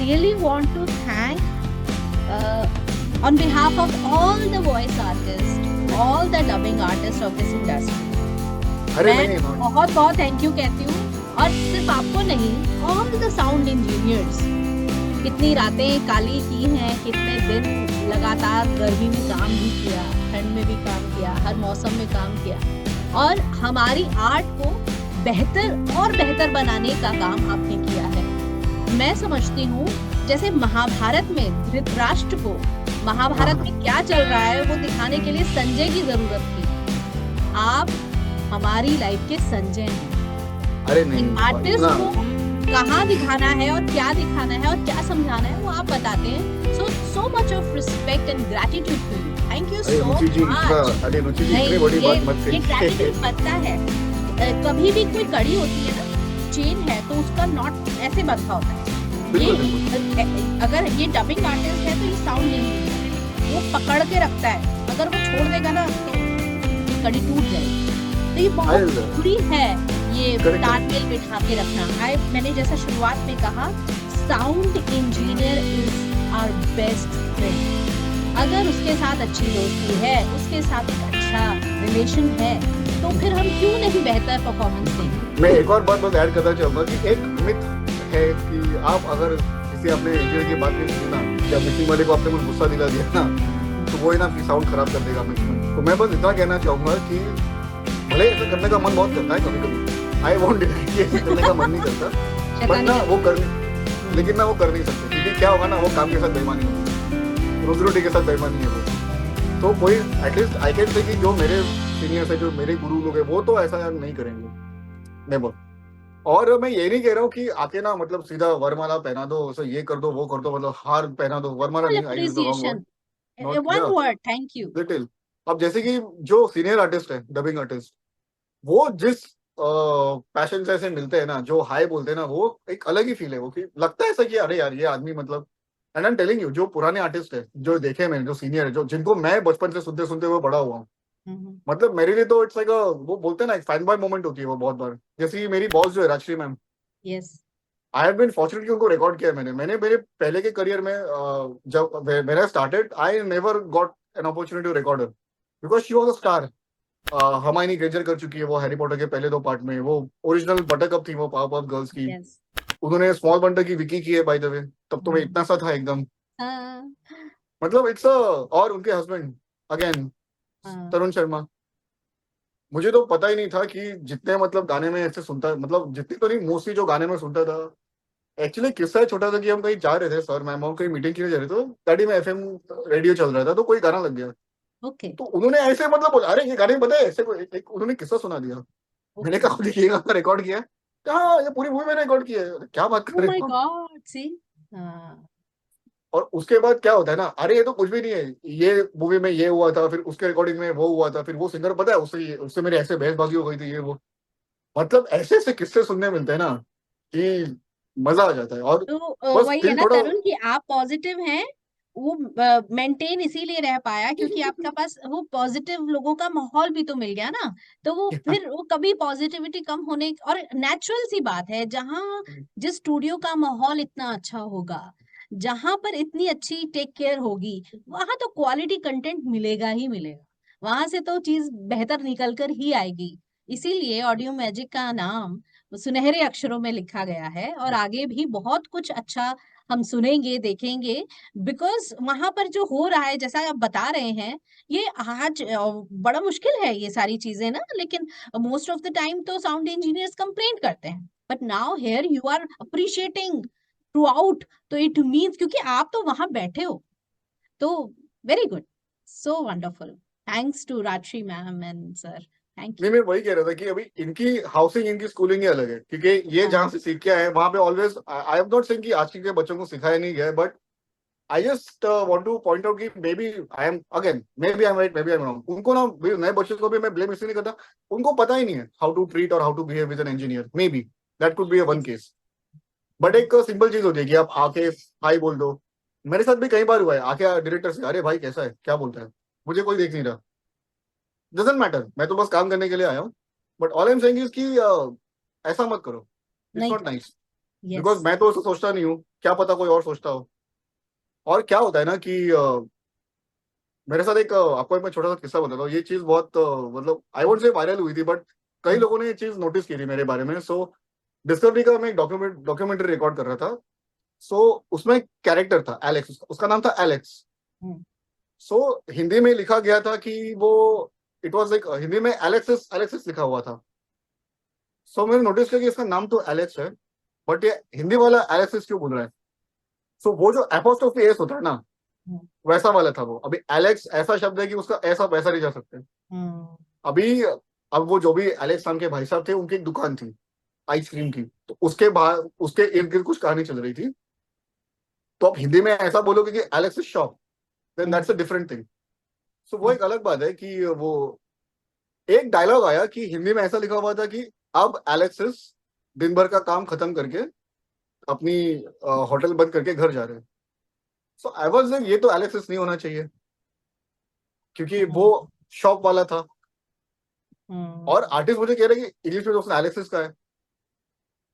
really want to thank on behalf of all the voice artists, all the dubbing artists of this industry. अरे मैं नहीं बहुत बहुत thank you कहती हूँ, और सिर्फ आपको नहीं, ऑल द साउंड इंजीनियर्स। कितनी रातें काली की हैं, कितने दिन लगातार गर्मी में काम भी किया, ठंड में भी काम किया, हर मौसम में काम किया, और हमारी आर्ट को बेहतर और बेहतर बनाने का काम आपने किया है। मैं समझती हूँ जैसे महाभारत में धृतराष्ट्र को महाभारत में क्या चल रहा है वो दिखाने के लिए संजय की जरूरत थी। आप हमारी लाइफ के संजय हैं। अरे नहीं आर्टिस्ट इतना को कहाँ दिखाना है और क्या दिखाना है और क्या समझाना है वो आप बताते हैं। So much of respect and gratitude to you. Thank you अरे सो रुचि जी मच। अरे रुचि जी नहीं, इतनी बड़ी बात मत ये करिए। ग्रैटिट्यूड बनता है। कभी भी कोई कड़ी होती है ना, चेन है, तो उसका नॉट ऐसे बंधा होता है। ये बिल्कुल अगर ये डबिंग आर्टिस्ट है तो ये साउंड नहीं, वो पकड़ के रखता है। अगर वो छोड़ देगा ना तो कड़ी टूट जाएगी। तो ये बहुत जरूरी है, ये Correct. तालमेल बिठा के रखना। मैंने जैसा शुरुआत में कहा, sound engineer is our best friend. अगर उसके साथ अच्छी दोस्ती है, उसके साथ एक अच्छा रिलेशन है, तो फिर हम क्यों नहीं बेहतर परफॉर्मेंस देंगे। मैं एक और बात बस ऐड करना चाहूंगा कि एक मिथ है कि आप अगर किसी अपने इंजीनियर की बात नहीं सुनी ना, या मिक्सिंग वाले को आपने कुछ गुस्सा दिला दिया ना, तो वो ही ना आपकी साउंड खराब कर देगा मिक्स में। तो मैं बस इतना कहना चाहूंगा कि भले ऐसा करने का मन बहुत करता है कभी कभी, आई वोंट डिनाई कि ऐसा करने का मन नहीं करता, बट ना वो करने, लेकिन ना वो कर नहीं सकते, क्योंकि क्या होगा ना, वो काम के साथ बेईमानी होगी, रोजी रोटी के साथ बेईमानी है वो। तो कोई एटलीस्ट आई कैन से कि जो मेरे सीनियर्स है, जो मेरे गुरु लोग हैं, वो तो ऐसा नहीं करेंगे, नेवर। और मैं ये नहीं कह रहा हूँ कि आके ना मतलब सीधा वरमाला पहना दो, सो ये कर दो वो कर दो, मतलब हार पहना दो, वरमाला नहीं, I use the wrong word, appreciation, not one या वर्ड, थैंक यू। लिटिल। अब जैसे कि जो सीनियर आर्टिस्ट है, डबिंग आर्टिस्ट, वो जिस पैशन से ऐसे मिलते हैं ना, जो हाई बोलते हैं ना, वो एक अलग ही फील है। वो कि लगता है ऐसा कि अरे यार ये आदमी मतलब, and I am telling you, जो पुराने आर्टिस्ट है, जो देखे मैंने, जो सीनियर है, जो जिनको मैं बचपन से सुनते सुनते हुए बड़ा हुआ हूँ, मतलब मेरे लिए तो इट्स लाइक वो बोलते हैं ना, एक फैन बॉय मोमेंट होती है वो बहुत बार। जैसे कि मेरी बॉस जो है Rajshree ma'am, yes, I have been fortunate कि उनको रिकॉर्ड किया है मैंने। मेरे पहले के करियर में जब when I started, I never got an opportunity to record her, because she was a star. Hermione Granger कर चुकी है वो हैरी पॉटर के पहले 2 पार्ट में, वो ओरिजिनल बटरकप थी वो पावरपफ गर्ल्स की। यस। उन्होंने स्मॉल बंटर की विकी की है बाय द वे, तब तो मैं इतना सा था एकदम, मतलब इट्स और उनके हस्बैंड अगेन तरुण शर्मा, मुझे तो पता ही नहीं था कि जितने मतलब गाने में ऐसे सुनता, मतलब जितनी तो नहीं, मोस्टली जो गाने में सुनता था। एक्चुअली किस्सा है छोटा सा कि हम कहीं जा रहे थे, सर मैम कहीं मीटिंग के लिए जा रहे थे, तो गाड़ी में एफएम रेडियो चल रहा था, तो कोई गाना लग गया। ओके, तो उन्होंने ऐसे मतलब बोला, अरे ये गाने में पता है ऐसे कोई एक उन्होंने किस्सा सुना दिया। मैंने कहा "खुद ये गाना रिकॉर्ड किया है?" कहा ये पूरी मूवी मैंने रिकॉर्ड किया है। क्या बात कर ओह रहे माय हो। गॉड, सी। हाँ, और उसके बाद क्या होता है ना, अरे ये तो कुछ भी नहीं है, ये मूवी में ये हुआ था, फिर उसके रिकॉर्डिंग में वो हुआ था, फिर वो सिंगर पता है उससे उससे मेरी ऐसे बहसबाजी हो गई थी, ये वो, मतलब ऐसे ऐसे किस्से सुनने मिलते हैं ना कि मजा आ जाता है। और तो बस वही है दिल ना थोड़ा तरुण, कि आप पॉजिटिव हैं। वो मेंटेन इसीलिए रह पाया क्योंकि आपके पास वो पॉजिटिव लोगों का माहौल भी तो मिल गया ना। तो वो फिर वो कभी पॉजिटिविटी कम होने, और नेचुरल सी बात है, जहाँ जिस स्टूडियो का माहौल इतना अच्छा होगा, जहां पर इतनी अच्छी टेक केयर होगी, वहां तो क्वालिटी कंटेंट मिलेगा ही मिलेगा। वहां से तो चीज बेहतर निकल कर ही आएगी। इसीलिए ऑडियो मैजिक का नाम सुनहरे अक्षरों में लिखा गया है, और आगे भी बहुत कुछ अच्छा हम सुनेंगे, देखेंगे। बिकॉज वहां पर जो हो रहा है, जैसा आप बता रहे हैं, ये आज बड़ा मुश्किल है ये सारी चीजें ना, लेकिन मोस्ट ऑफ द टाइम तो साउंड इंजीनियर्स कंप्लेन करते हैं, but now here you are appreciating throughout. तो इट मीन्स क्योंकि आप तो वहां बैठे हो, तो very good, so wonderful. Thanks to Rajshree ma'am and sir, thank नहीं, यू। मैं वही कह रहा था कि अभी इनकी हाउसिंग, इनकी स्कूलिंग ही अलग है, क्योंकि ये जहाँ से सीख के आए हैं वहां पे always, I am not saying कि आज के बच्चों को सिखाया नहीं गया, but I just want to point out कि maybe I am again, maybe I am right, maybe I am wrong. उनको ना नए बच्चों को भी मैं ब्लेम इसलिए नहीं करता, उनको पता ही नहीं है हाउ टू ट्रीट और how to behave with an engineer, may be that could be a one case. But एक सिंपल चीज होती है कि आप आके हाई बोल दो। मेरे साथ भी कई बार हुआ है, आके डायरेक्टर से, अरे भाई कैसा है, क्या बोलता है, मुझे कोई देख नहीं रहा, डजंट मैटर, मैं तो बस काम करने के लिए आया हूँ। But all I am saying is कि ऐसा मत करो, इट्स नहीं नॉट कर, नाइस। यस। बिकॉज मैं तो ऐसा सोचता नहीं हूँ, क्या पता कोई और सोचता हो। और क्या होता है ना कि मेरे साथ एक आपको एक मैं छोटा सा किस्सा बताता हूँ। ये चीज बहुत मतलब आई वोंट से वायरल हुई थी, बट कई लोगों ने ये चीज नोटिस की थी मेरे बारे में। सो डिस्कवरी का मैं एक डॉक्यूमेंट्री रिकॉर्ड कर रहा था। सो उसमें कैरेक्टर था एलेक्स, उसका नाम था एलेक्स। सो हिंदी में लिखा गया था कि वो इट वाज लाइक हिंदी में एलेक्सिस एलेक्सिस लिखा हुआ था। सो मैंने नोटिस किया कि इसका नाम तो एलेक्स है, बट ये हिंदी वाला एलेक्सिस क्यों बोल रहा है। सो वो जो एपोस्ट्रोफी एस होता है ना, वैसा वाला था वो। अभी एलेक्स ऐसा शब्द है कि उसका ऐसा वैसा नहीं जा सकते। अभी अब वो जो भी एलेक्स नाम के भाई साहब थे, उनकी एक दुकान थी आइसक्रीम की, तो उसके बाहर उसके इर्द गिर्द कुछ कहानी चल रही थी। तो आप हिंदी में ऐसा बोलोगे कि Alex shop, then that's a different thing. So वो एक अलग बात है कि वो एक डायलॉग आया कि हिंदी में ऐसा लिखा हुआ था कि अब एलेक्सिस दिन भर का काम खत्म करके अपनी होटल बंद करके घर जा रहे हैं। सो आई वाज लाइक ये तो एलेक्सिस नहीं होना चाहिए, क्योंकि वो शॉप वाला था। और आर्टिस्ट मुझे कह रहे हैं कि इंग्लिश में तो उसने एलेक्सिस का है।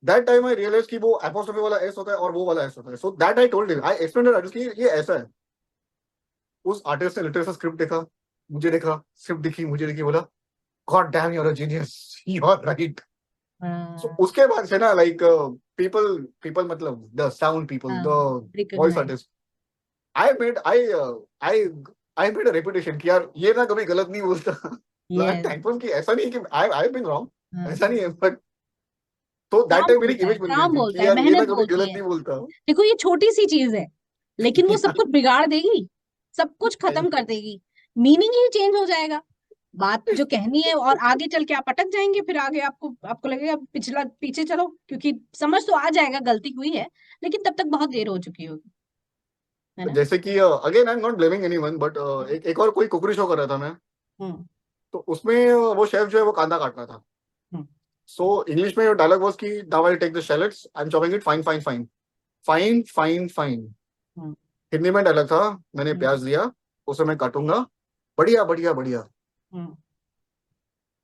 दैट टाइम आई रियलाइज कि वो एपोस्ट्रोफी वाला एस होता है और वो वाला एस होता है। So that I told him, I explained artist कि ये ऐसा है। उस आर्टिस्ट ने लिटरेचर स्क्रिप्ट देखा, मुझे देखा, स्क्रिप्ट दिखी, मुझे देखी, बोला god damn you are a genius, you are right. So उसके बाद से ना लाइक पीपल पीपल मतलब the sound people, the voice recognise. Artist, I made I I made a reputation कि यार ये ना कभी गलत नहीं बोलता। यस। थैंकफुल कि ऐसा नहीं है कि आई बीन रॉन्ग, ऐसा नहीं है, बट तो दैट काम टाइम मेरी बोलता है, इमेज बन गई काम थी बोलता कि है, यार ये ना मेहनत कभी बोलती गलत है। नहीं बोलता। देखो ये छोटी सी चीज है, लेकिन वो सब कुछ बिगाड़ देगी, सब कुछ खत्म कर देगी, मीनिंग ही चेंज हो जाएगा। बात जो कहनी है, और आगे चल के आप अटक जाएंगे, फिर आगे आपको आपको लगेगा पिछला पीछे चलो, क्योंकि समझ तो आ जाएगा गलती हुई है, लेकिन तब तक बहुत देर हो चुकी होगी, है ना। जैसे कि again I am not blaming anyone, but एक और कोई कुकरी शो कर रहा था मैं। हम्म। तो उसमें वो शेफ जो है वो कांदा काटना था। हम्म। सो इंग्लिश में डायलॉग वाज कि now I take the shallots, I am chopping it fine fine fine fine fine fine. Hmm. Hindi में डायलॉग था, मैंने हम्म। प्याज लिया, उसे मैं काटूंगा, बढ़िया बढ़िया बढ़िया। Hmm.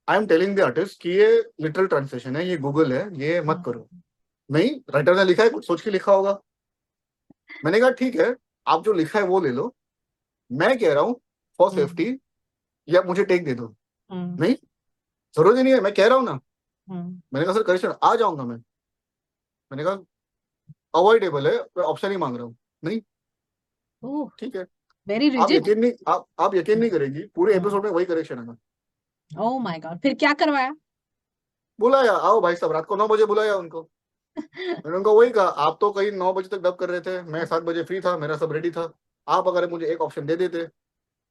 I am telling the artist कि ये लिटरल ट्रांसलेशन है, ये गूगल है, ये मत करो। नहीं, राइटर ने लिखा है, कुछ सोच के लिखा होगा। मैंने कहा ठीक है, आप जो लिखा है वो ले लो, मैं कह रहा हूँ फॉर हम्म। सेफ्टी या मुझे टेक दे दो। हम्म। नहीं, जरूरत ही नहीं है, मैं कह रहा हूँ ना। हम्म। मैंने कहा सर करेक्शन आ जाऊंगा मैं। मैंने कहा अवॉइडेबल है, मैं ऑप्शन ही मांग रहा हूँ। नहीं, ओह, ठीक है। Very rigid. आप यकीन नहीं करेंगी, पूरे एपिसोड में वही करेक्शन है। ओह माय गॉड, फिर क्या करवाया? बुलाया, आओ भाई साहब, रात को 9 बजे बुलाया उनको। मैंने उनको वही कहा, आप तो कहीं 9 बजे तक डब कर रहे थे, मैं 7 बजे फ्री था, मेरा सब रेडी था। आप अगर मुझे एक ऑप्शन दे देते,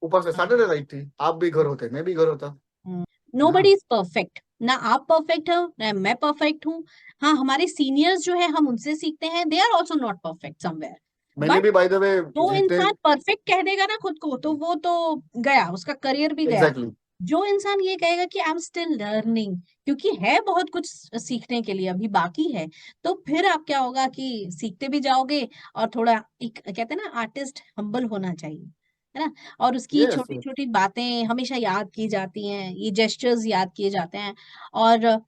ऊपर से सैटरडे नाइट थी, आप भी घर होते, मैं भी घर होता, है नोबडी ना। इज परफेक्ट, ना आप परफेक्ट हो ना मैं परफेक्ट हूँ। हाँ, हमारे सीनियर्स जो है हम उनसे सीखते हैं, they are also not perfect somewhere. मैंने बट भी बाय द वे जो जितने इंसान परफेक्ट कह देगा ना खुद को, तो वो तो गया, उसका करियर भी गया। एग्जैक्टली जो इंसान ये कहेगा कि आई एम स्टिल लर्निंग, क्योंकि है बहुत कुछ सीखने के लिए अभी बाकी है, तो फिर आप क्या होगा कि सीखते भी जाओगे। और थोड़ा एक कहते हैं ना, आर्टिस्ट हम्बल होना चाहिए, है ना। और उसकी यस छोटी छोटी बातें हमेशा याद की जाती हैं, ये जेस्चर्स याद किए जाते हैं। और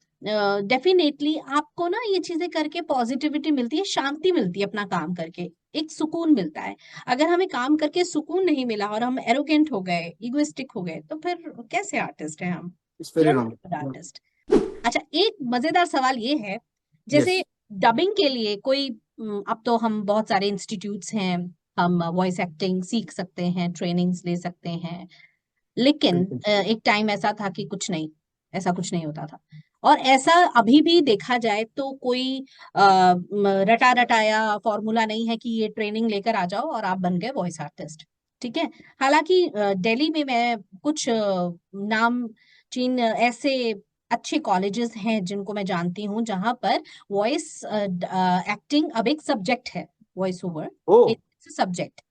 डेफिनेटली आपको ना ये चीजें करके पॉजिटिविटी मिलती है, शांति मिलती है अपना काम करके, एक सुकून मिलता है। अगर हमें काम करके सुकून नहीं मिला और हम एरोगेंट हो गए, इगोइस्टिक हो गए, तो फिर कैसे आर्टिस्ट हैं हम? It's we very are not wrong. Artist. अच्छा, एक मजेदार सवाल ये है, यस, जैसे डबिंग के लिए कोई अब तो हम बहुत सारे इंस्टीट्यूट्स हैं, हम वॉइस एक्टिंग सीख सकते हैं, ट्रेनिंग्स ले सकते हैं, लेकिन बिल्कुल। एक टाइम ऐसा था कि कुछ नहीं, ऐसा कुछ नहीं होता था। और ऐसा अभी भी देखा जाए तो कोई रटा रटाया फॉर्मूला नहीं है कि ये ट्रेनिंग लेकर आ जाओ और आप बन गए वॉइस आर्टिस्ट। ठीक है। हालांकि दिल्ली में मैं कुछ नाम चीन ऐसे अच्छे कॉलेजेस हैं जिनको मैं जानती हूँ, जहां पर वॉइस एक्टिंग अब एक सब्जेक्ट है, वॉइस ओवर ओ, सब्जेक्ट,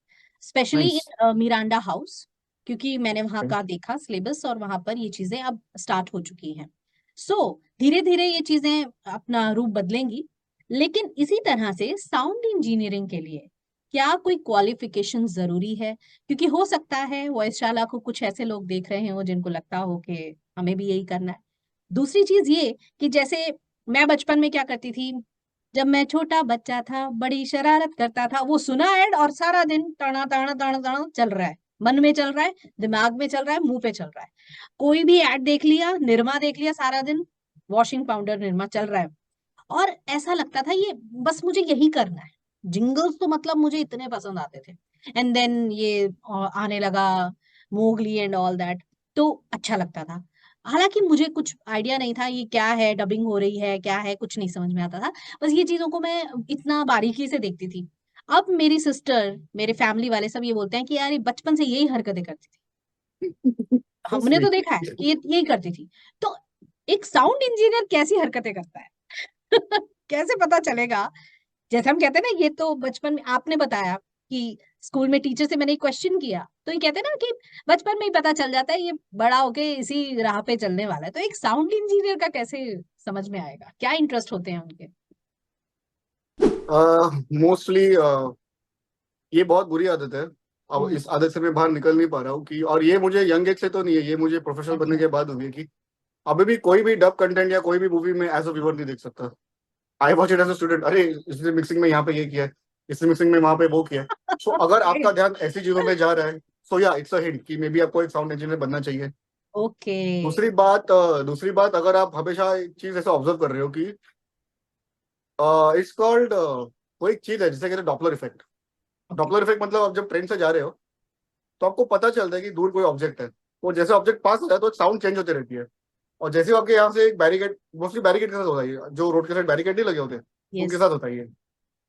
स्पेशली नाइस। इन मिरांडा हाउस, क्योंकि मैंने वहां का देखा सिलेबस, और वहां पर ये चीजें अब स्टार्ट हो चुकी हैं। सो धीरे धीरे ये चीजें अपना रूप बदलेंगी। लेकिन इसी तरह से साउंड इंजीनियरिंग के लिए क्या कोई क्वालिफिकेशन जरूरी है? क्योंकि हो सकता है वॉइसशाला को कुछ ऐसे लोग देख रहे हो जिनको लगता हो कि हमें भी यही करना है। दूसरी चीज ये कि जैसे मैं बचपन में क्या करती थी, जब मैं छोटा बच्चा था बड़ी शरारत करता था, वो सुना ऐड और सारा दिन टाणा टाणा टाणा टाणा चल रहा है, मन में चल रहा है, दिमाग में चल रहा है, मुंह पे चल रहा है। कोई भी ऐड देख लिया, निरमा देख लिया, सारा दिन वॉशिंग पाउडर निरमा चल रहा है। और ऐसा लगता था ये बस मुझे यही करना है। जिंगल्स तो मतलब मुझे इतने पसंद आते थे। एंड देन ये आने लगा मोगली एंड ऑल दैट, तो अच्छा लगता था। हालांकि मुझे कुछ आइडिया नहीं था ये क्या है, डबिंग हो रही है क्या है, कुछ नहीं समझ में आता था। बस ये चीजों को मैं इतना बारीकी से देखती थी। अब मेरी सिस्टर, मेरे फैमिली वाले सब ये बोलते हैं कि यार ये बचपन से यही हरकतें करती थी, हमने तो स्वीट। देखा है कि ये यही करती थी। तो एक साउंड इंजीनियर कैसी हरकतें करता है? कैसे पता चलेगा? जैसे हम कहते हैं ना, ये तो बचपन में आपने बताया कि स्कूल में टीचर से मैंने क्वेश्चन किया, तो ये कहते हैं ना कि बचपन में ही पता चल जाता है ये बड़ा होके इसी राह पे चलने वाला है। तो एक साउंड इंजीनियर का कैसे समझ में आएगा, क्या इंटरेस्ट होते हैं उनके? मोस्टली ये बहुत बुरी आदत है। अब हम्म। इस आदत से मैं बाहर निकल नहीं पा रहा हूँ कि, और ये मुझे यंग एज से तो नहीं है, ये मुझे प्रोफेशनल बनने अच्छा। के बाद हुई है कि अभी भी कोई भी डब कंटेंट या कोई भी मूवी में एज अ व्यूअर नहीं देख सकता। I watch it as a student, अरे इसने मिक्सिंग में यहाँ पे ये किया है, इसने मिक्सिंग में वहां पे वो किया है। सो अगर ओके। आपका ध्यान ऐसी चीजों में जा रहा है, सो या इट्स अ हिंट कि मे बी आपको एक साउंड इंजीनियर बनना चाहिए। ओके। दूसरी बात अगर आप हमेशा एक चीज ऐसा ऑब्जर्व कर रहे हो कि इट्स कॉल्ड, कोई एक चीज है जिसे कहते हैं Doppler effect. Okay. Doppler effect मतलब आप जब ट्रेन से जा रहे हो तो आपको पता चलता है कि दूर कोई ऑब्जेक्ट है, तो जैसे ऑब्जेक्ट पास होता है तो साउंड चेंज होती रहती है। और जैसे ही आपके यहाँ से एक बैरिकेड, मोस्टली बैरिकेड के साथ होता है ये, जो रोड के साइड बैरिकेड नहीं लगे होते उनके यस। साथ होता है ये।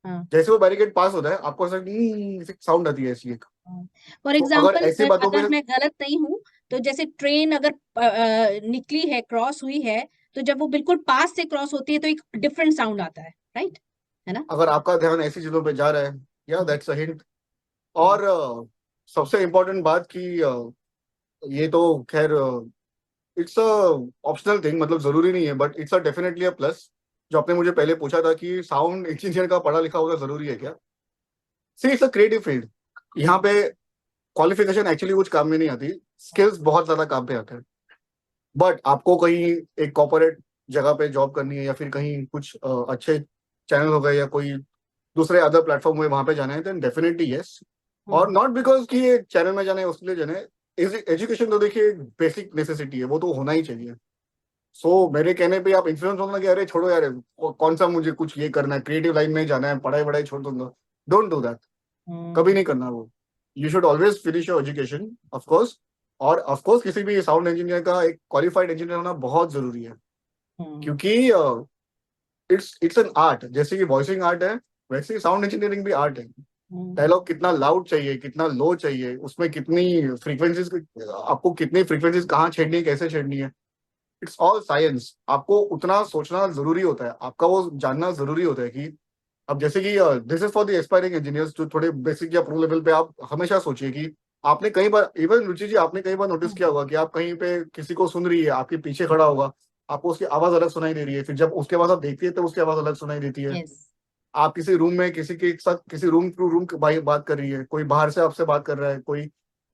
हाँ। जैसे वो बैरिकेड पास होता है आपको ऐसा साउंड आती है ऐसी एक। फॉर तो अगर एग्जाम्पल, ऐसी बातों अगर पे, मैं गलत नहीं हूँ, तो जैसे ट्रेन अगर निकली है, क्रॉस हुई है, तो जब वो बिल्कुल पास से क्रॉस होती है तो एक डिफरेंट साउंड आता है, राइट? है ना? अगर आपका ध्यान ऐसी चीजों पे जा रहा है, या हम्म। That's a hint. हम्म। और सबसे इम्पोर्टेंट बात कि ये तो खैर इट्स अ ऑप्शनल थिंग, मतलब जरूरी नहीं है, but it's a definitely a plus. जो आपने मुझे पहले पूछा था कि साउंड इंजीनियर का पढ़ा लिखा होना जरूरी है क्या, see it's a creative field. यहाँ पे क्वालिफिकेशन एक्चुअली कुछ काम में नहीं आती, स्किल्स बहुत ज्यादा काम पे आते हैं। बट आपको कहीं एक कॉर्पोरेट जगह पे जॉब करनी है, या फिर कहीं कुछ अच्छे चैनल हो गए या कोई दूसरे अदर प्लेटफॉर्म में वहां पे जाना है, देन डेफिनेटली यस। और हम्म। नॉट बिकॉज कि ये चैनल में जाना है उसके लिए जाना है। एजुकेशन तो देखिए बेसिक नेसेसिटी है, वो तो होना ही चाहिए। मेरे कहने पे आप इन्फ्लुएंस होना कि अरे छोड़ो यार, कौन सा मुझे कुछ ये करना है, क्रिएटिव लाइन में ही जाना है, पढ़ाई वढ़ाई छोड़ दूंगा, डोंट डू दैट। कभी हम्म। नहीं करना वो। You should always finish your education, of course. और ऑफ कोर्स किसी भी साउंड इंजीनियर का एक क्वालिफाइड इंजीनियर होना बहुत जरूरी है, हम्म। क्योंकि इट्स एन आर्ट। जैसे कि वॉइसिंग आर्ट है, वैसे ही साउंड इंजीनियरिंग भी आर्ट है। हम्म। डायलॉग कितना लाउड चाहिए, कितना लो चाहिए, उसमें कितनी फ्रीक्वेंसीज, आपको कितनी फ्रीक्वेंसीज कहाँ छेड़नी है, कैसे छेड़नी है, इट्स ऑल साइंस। आपको उतना सोचना जरूरी होता है, आपका वो जानना जरूरी होता है कि अब जैसे कि this is for the aspiring engineers, जो थोड़े बेसिक या प्रो लेवल पे, आप हमेशा सोचिए कि आपने कई बार, इवन रुचि जी, आपने कई बार नोटिस किया होगा कि आप कहीं पे किसी को सुन रही है, आपके पीछे खड़ा होगा, आपको उसकी आवाज अलग सुनाई दे रही है, फिर जब उसके बाद आप देखती है तो उसकी आवाज अलग सुनाई देती है। यस। आप किसी रूम में किसी के साथ, किसी रूम टू रूम बात कर रही है, कोई बाहर से आपसे बात कर रहा है, कोई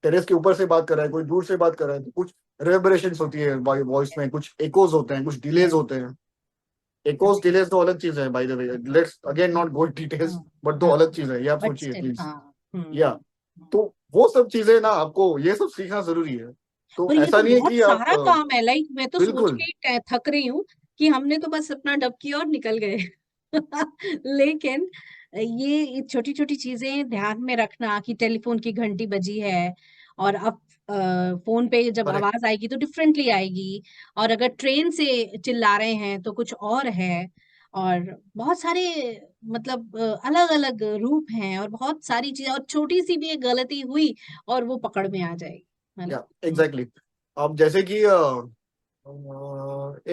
टेरेस के ऊपर से बात कर रहा है, कोई दूर से बात कर रहा है, तो कुछ रेवरेशंस होती है वॉइस में, कुछ एकोज होते हैं, कुछ डिलेज यस। होते हैं। एकोज डिलेज तो अलग चीज है, by the way, let's again not go details, हाँ। बट दो हाँ। अलग चीज है, ये आप बट सोचिए स्टिल, प्लीज। हाँ। या तो वो सब चीजें ना, आपको ये सब सीखना जरूरी है। तो और ये ऐसा तो नहीं है बहुत कि आप सारा काम है, लाइक मैं तो सोच बिल्कुल। के ही थक रही हूँ कि हमने तो बस अपना डब किया और निकल गए। लेकिन ये छोटी छोटी चीजें ध्यान में रखना कि टेलीफोन की घंटी बजी है, और अब फोन पे जब करेक्ट। आवाज आएगी तो डिफरेंटली आएगी, और अगर ट्रेन से चिल्ला रहे हैं तो कुछ और है, और बहुत सारे मतलब अलग अलग रूप हैं, और बहुत सारी चीजें, और छोटी सी भी एक गलती हुई और वो पकड़ में आ जाएगी, है ना? या एग्जैक्टली। अब जैसे कि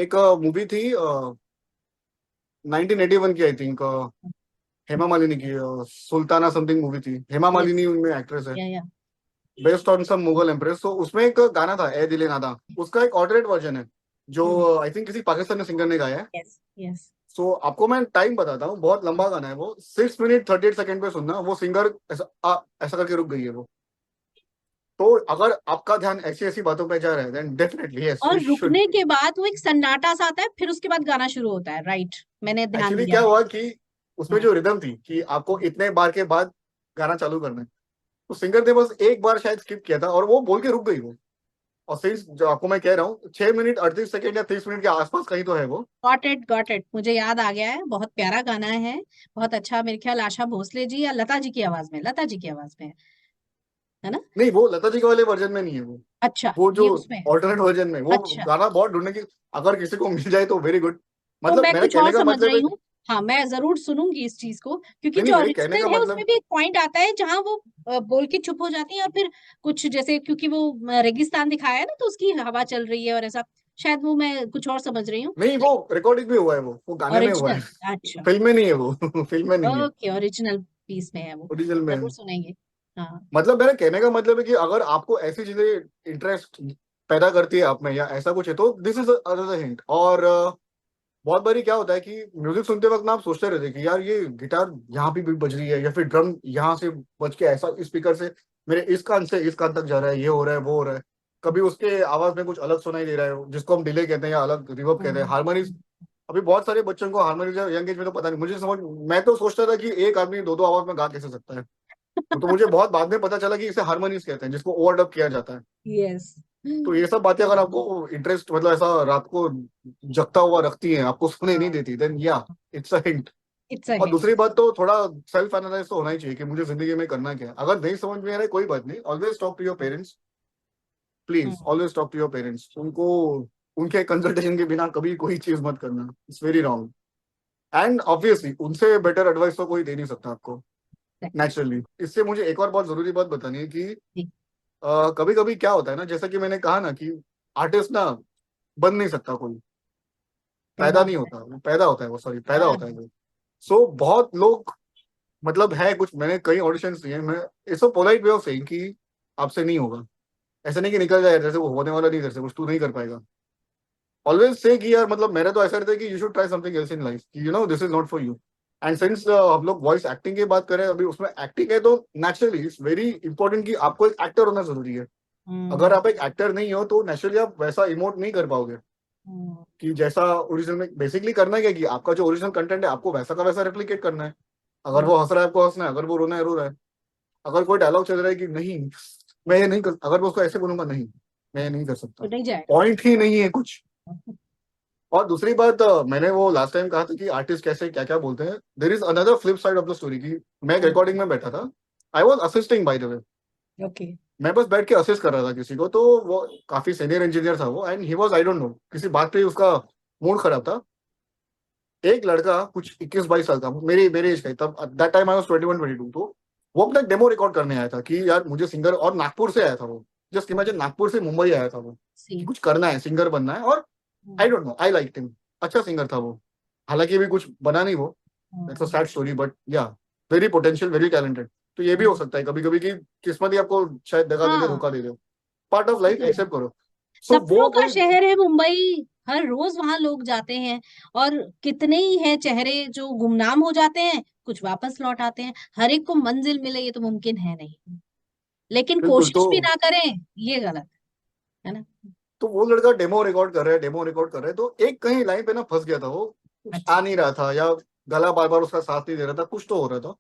एक मूवी थी 1981 की, आई थिंक, हेमा मालिनी की, सुल्ताना समथिंग मूवी थी, हेमा यस। मालिनी उनमें एक्ट्रेस है, या। Based on some Mughal empress. तो उसमें एक गाना था ए दिले नादा, उसका एक ऑल्टरनेट वर्जन है, जो हम्म। आई थिंक किसी पाकिस्तानी सिंगर ने गाया है। यस। यस। आपको मैं टाइम बताता हूँ, बहुत लंबा गाना है वो, 6 मिनट 38 सेकंड पे सुनना। वो सिंगर ऐसा करके रुक गई है वो। तो अगर आपका ध्यान ऐसी ऐसी बातों पे जा रहा है, देन डेफिनेटली यस यू और शुड। रुकने के बाद वो एक सन्नाटा सा आता है, फिर उसके बाद गाना शुरू होता है, राइट? मैंने ध्यान एक्चुअली दिया क्या है। हुआ कि उसमें जो रिदम थी कि आपको इतने बार के बाद गाना चालू करना है, तो सिंगर ने बस एक बार शायद स्किप किया था और वो बोल के रुक गई वो। और सिंस जो आपको मैं कह रहा हूँ 6 मिनट 38 सेकंड या 30 मिनट के आसपास कहीं तो है वो। गॉट इट, मुझे याद आ गया है, बहुत प्यारा गाना है, बहुत अच्छा। मेरे ख्याल आशा भोसले जी या लता जी की आवाज में, लता जी की आवाज में है ना? नहीं, वो लता जी के वाले वर्जन में नहीं है अच्छा, वो जो ये उसमें है। ऑल्टरनेट वर्जन में वो अच्छा, गाना बहुत ढूंढने की, अगर किसी को मिल जाए तो वेरी गुड। तो मतलब मैं मेरा कुछ और कहने का समझ मतलब रही है, हूँ। हाँ, मैं जरूर सुनूंगी इस चीज को, क्योंकि नहीं नहीं, जो मेरे कहने का ओरिजिनल है उसमें मतलब, भी एक पॉइंट आता है जहाँ वो बोल के चुप हो जाती है, और फिर कुछ जैसे, क्योंकि वो रेगिस्तान दिखाया है ना, तो उसकी हवा चल रही है और ऐसा, शायद वो मैं कुछ और समझ रही हूँ। नहीं वो रिकॉर्डिंग भी हुआ है, वो गाने में हुआ है। ओरिजिनल, अच्छा। फिल्म में नहीं है वो फिल्म में नहीं है, ओके, ओरिजिनल पीस में है वो। ओरिजिनल में जरूर है। सुनेंगे। हाँ। मतलब मेरा कहने का मतलब है कि अगर आपको ऐसी चीजें इंटरेस्ट पैदा करती है आप में या ऐसा कुछ है, तो दिस इज अनदर हिंट। और बहुत बारी क्या होता है कि म्यूजिक सुनते वक्त ना आप सोचते रहते हैं कि यार ये गिटार यहाँ पे भी बज रही है, या फिर ड्रम यहाँ से बज के ऐसा स्पीकर से मेरे इस कान से इस कान तक जा रहा है, ये हो रहा है वो हो रहा है। कभी उसके आवाज में कुछ अलग सुनाई दे रहा है जिसको हम डिले कहते हैं या अलग रिवर्ब कहते हैं, हम्म, हारमोनीज। अभी बहुत सारे बच्चों को हारमोनीज यंग एज में तो पता नहीं, मुझे समझ, मैं तो सोचता था कि एक आदमी दो दो आवाज में गा कैसे सकता है। तो मुझे बहुत बाद में पता चला कि इसे हारमोनीज कहते हैं, जिसको ओवरडब किया जाता है। यस। तो ये सब बातें अगर आपको इंटरेस्ट, मतलब ऐसा रात को जगता हुआ रखती हैं, आपको सुनने नहीं हाँ, देती, देन या it's a hint. It's a और हिंट। दूसरी बात तो थोड़ा सेल्फ एनालाइज तो होना ही चाहिए कि मुझे जिंदगी में करना क्या है। अगर नहीं समझ में आ रहा है कोई बात नहीं, always talk to your parents, please always talk to your parents. उनको उनके कंसल्टेशन के बिना कभी कोई चीज मत करना, it's very wrong. And obviously उनसे बेटर एडवाइस तो कोई दे नहीं सकता आपको, नेचुरली। इससे मुझे एक और बहुत जरूरी बात बतानी है कि कभी कभी क्या होता है ना, जैसा कि मैंने कहा ना कि आर्टिस्ट ना बन नहीं सकता कोई, पैदा पैदा नहीं होता होता, वो पैदा होता है, वो सॉरी है। पैदा हाँ। होता है वो। सो बहुत लोग, मतलब है कुछ, मैंने कई ऑडिशंस दिए, मैं it's a polite way of saying कि आपसे नहीं होगा। ऐसा नहीं कि निकल जाए जैसे वो होने वाला नहीं, जैसे कुछ तू नहीं कर पाएगा। ऑलवेज से कि यार, मतलब मेरा तो ऐसा रहता है कि you should try something else in life, you know this is not for you. And since हम लोग वॉइस एक्टिंग की बात करें, अभी उसमें एक्टिंग है, तो नेचुरली इट्स वेरी इंपॉर्टेंट कि आपको एक एक्टर होना जरूरी है। अगर हम्म। आप एक एक्टर नहीं हो तो नेचुरली आप वैसा इमोट नहीं कर पाओगे हम्म। कि जैसा ओरिजिनल में। बेसिकली करना क्या है कि आपका जो ओरिजिनल कंटेंट है आपको वैसा का वैसा रेप्लिकेट करना है। अगर हम्म। वो हंस रहा है आपको हंसना है, अगर वो रोना है रो रहा है। अगर कोई डायलॉग चल रहा है कि नहीं मैं ये नहीं कर, अगर मैं उसको ऐसे बोलूंगा नहीं मैं ये नहीं कर सकता, तो नहीं जाएगा। पॉइंट ही नहीं है कुछ। और दूसरी बात, मैंने वो लास्ट टाइम कहा था कि आर्टिस्ट कैसे क्या क्या बोलते हैं, there is another flip side of the story की। मैं एक रिकॉर्डिंग में बैठा था, I was assisting bye the way. Okay. मैं बस बैठ के असिस्ट कर रहा था किसी को, तो वो काफी सीनियर इंजीनियर था वो, and he was, I don't know, किसी बात पे उसका मूड खराब था। एक लड़का कुछ 21-22 साल का, मेरे मेरे एज का ही, तब दैट टाइम आई वाज 21-22, तो वो अपना डेमो रिकॉर्ड करने आया था कि यार मुझे सिंगर, और नागपुर से आया था वो। जस्ट इमेजिन, नागपुर से मुंबई आया था वो सी। कि कुछ करना है, सिंगर बनना है। और I don't know, I like him, अच्छा सिंगर था वो। हालांकि अभी कुछ बना नहीं वो, it's a sad story, but या वेरी पोटेंशियल, वेरी टैलेंटेड। तो ये भी हो सकता है कभी कभी कि किस्मत ही आपको शायद दगा दे दे, हाँ, धोखा दे दे। पार्ट ऑफ वो लाइफ, तो है। एक्सेप्ट करो। सो सपनों वो का कोई, शहर है मुंबई, हर रोज वहां लोग जाते हैं, और कितने ही हैं चेहरे जो गुमनाम हो जाते हैं, कुछ वापस लौट आते हैं। हर एक को मंजिल मिले ये तो मुमकिन है नहीं, लेकिन बिल्कुल। कोशिश भी ना करें, ये गलत है ना? तो वो लड़का डेमो रिकॉर्ड कर रहा है, डेमो रिकॉर्ड कर रहा है, तो एक कहीं लाइन पे ना फंस गया था वो, कुछ अच्छा। आ नहीं रहा था, या गला बार बार उसका साथ नहीं दे रहा था, कुछ तो हो रहा था।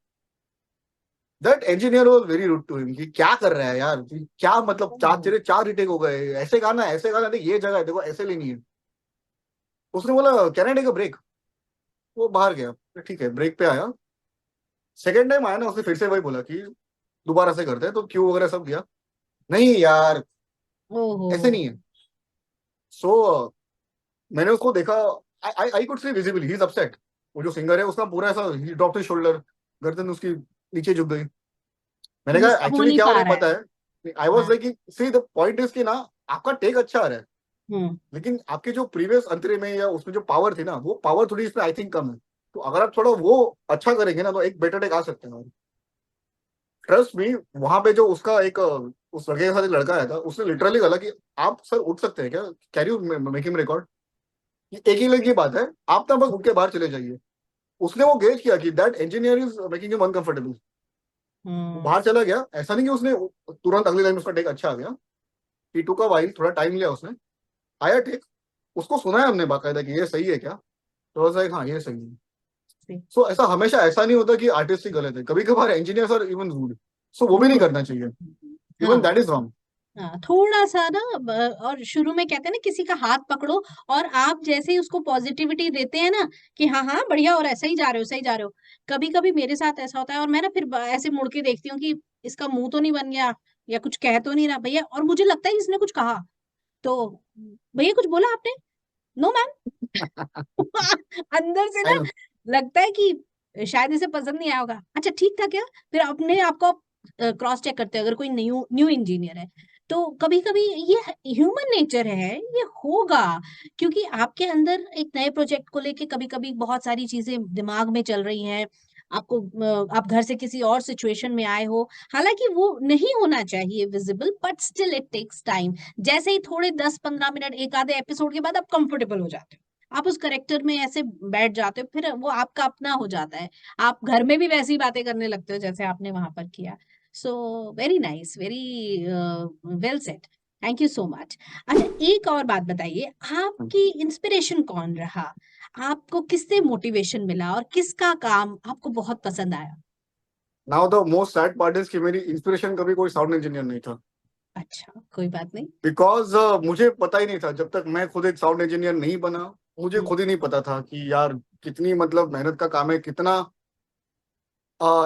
That engineer was very rude to him कि क्या कर रहा है यार तू, क्या मतलब, चार ओह। तेरे 4 रिटेक हो गए, ऐसे गाना नहीं, ये जगह है देखो ऐसे लेनी है। उसने बोला can I take a break. वो बाहर गया, ठीक है, ब्रेक पे आया। सेकेंड टाइम आया ना, उसने फिर से वही बोला कि दोबारा से करते हैं, तो क्यू वगैरह सब दिया। नहीं यार, ओहो। ऐसे नहीं है। सो मैंने उसको देखा, I I could see visibly he is upset. वो जो सिंगर है उसका पूरा ऐसा, ही ड्रॉप्ड हिज शोल्डर, गर्दन उसकी नीचे झुक गई। मैंने कहा गुस्सा हो एक्चुअली नहीं क्या हो पा रहा है रहा पता है। है, आई वाज हाँ। Like, see the point is कि ना, आपका टेक अच्छा आ रहा है, हम्म। लेकिन आपके जो प्रीवियस अंतरे में या उसमें जो पावर थी ना, वो पावर थोड़ी इसमें आई थिंक कम है। तो अगर आप थोड़ा वो अच्छा करेंगे ना, तो एक बेटर टेक आ सकते हैं। ट्रस्ट मी, वहां पे जो उसका एक उस लड़के के साथ एक लड़का आया था, उसने लिटरली बोला कि आप सर उठ सकते हैं क्या, can you make him record. एक ही लड़की की बात है, आप ना बस उठ के बाहर चले जाइए। उसने वो गेज किया कि that engineer is making him uncomfortable. वो हम्म। बाहर चला गया, ऐसा नहीं कि उसने तुरंत अगली लाइन में उसका टेक अच्छा आ गया। ही टुक अ वाइल, थोड़ा टाइम लिया उसने, आया टेक। उसको सुना है हमने बाकायदा कि ये सही है क्या, तो लाइक हाँ ये सही है। सो ऐसा हमेशा ऐसा नहीं होता कि आर्टिस्ट ही गलत है, कभी कभार इंजीनियर्स आर इवन रूड, सो वो भी नहीं रूड। करना चाहिए, इवन हाँ। That is wrong. हाँ, थोड़ा सा ना और शुरू में कहते हैं ना किसी का हाथ पकड़ो, और आप जैसे ही उसको पॉजिटिविटी देते हैं ना कि हाँ हाँ बढ़िया हो रहा है, सही जा रहे हो सही जा रहे हो। कभी कभी मेरे साथ ऐसा होता है, और मैं ना फिर ऐसे मुड़ के देखती हूँ कि इसका मुंह तो नहीं बन गया, या कुछ कह तो नहीं रहा भैया, और मुझे लगता है कि इसने कुछ कहा, तो भैया कुछ बोला आपने? No ma'am. अंदर से आई ना नो। लगता है कि शायद इसे पसंद नहीं आया होगा, अच्छा ठीक था क्या। फिर अपने आप को क्रॉस चेक करते हैं अगर कोई न्यू न्यू इंजीनियर है, तो कभी कभी ये ह्यूमन नेचर है, ये होगा, क्योंकि आपके अंदर एक नए प्रोजेक्ट को लेके कभी कभी बहुत सारी चीजें दिमाग में चल रही हैं, आपको आप घर से किसी और सिचुएशन में आए हो, हालांकि वो नहीं होना चाहिए visible, but still it takes time. जैसे ही थोड़े 10-15 मिनट एक आधे एपिसोड के बाद आप कंफर्टेबल हो जाते हो, आप उस करेक्टर में ऐसे बैठ जाते हो, फिर वो आपका अपना हो जाता है, आप घर में भी वैसी बातें करने लगते हो जैसे आपने वहां पर किया। So very nice, very well set, thank you so much. अच्छा एक और बात बताइए, आपकी इंस्पिरेशन कौन रहा, आपको किससे मोटिवेशन मिला, और किसका काम आपको बहुत पसंद आया? Now the most sad part is कि मेरी इंस्पिरेशन कभी कोई साउंड इंजीनियर नहीं था, अच्छा कोई बात नहीं। बिकॉज मुझे पता ही नहीं था जब तक मैं खुद एक साउंड इंजीनियर नहीं बना, मुझे हम्म। खुद ही नहीं पता था कि यार कितनी मतलब मेहनत का काम है, कितना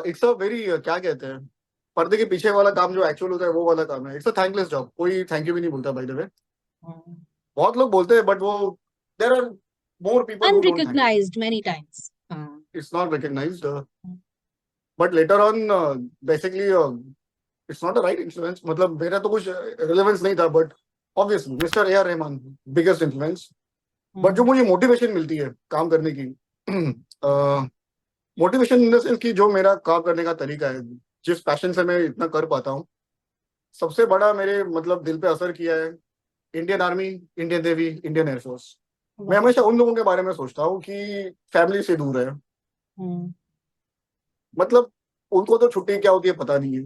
इट्स अ वेरी क्या कहते हैं, पर्दे के पीछे वाला काम जो एक्चुअल होता है वो वाला काम है, इट्स अ थैंकलेस जॉब, कोई थैंक यू भी नहीं बोलता बाय द वे। हम्म। बहुत लोग बोलते हैं बट वो there are more people who don't thank, unrecognised many times, हाँ। It's not recognised, but later on basically it's not a right influence, मतलब मेरा तो कुछ रिलेवेंस नहीं था, but obviously mister A R Rahman biggest influence. But जो hmm. मुझे motivation मिलती है काम करने की, मोटिवेशन इन द सेंस कि जो मेरा काम करने का तरीका है, जिस पैशन से मैं इतना कर पाता हूँ, सबसे बड़ा मेरे मतलब दिल पे असर किया है Indian army, Indian navy, Indian air force. मैं वाह। हमेशा उन लोगों के बारे में सोचता हूँ कि फैमिली से दूर है, हम्म। मतलब उनको तो छुट्टी क्या होती है पता नहीं है,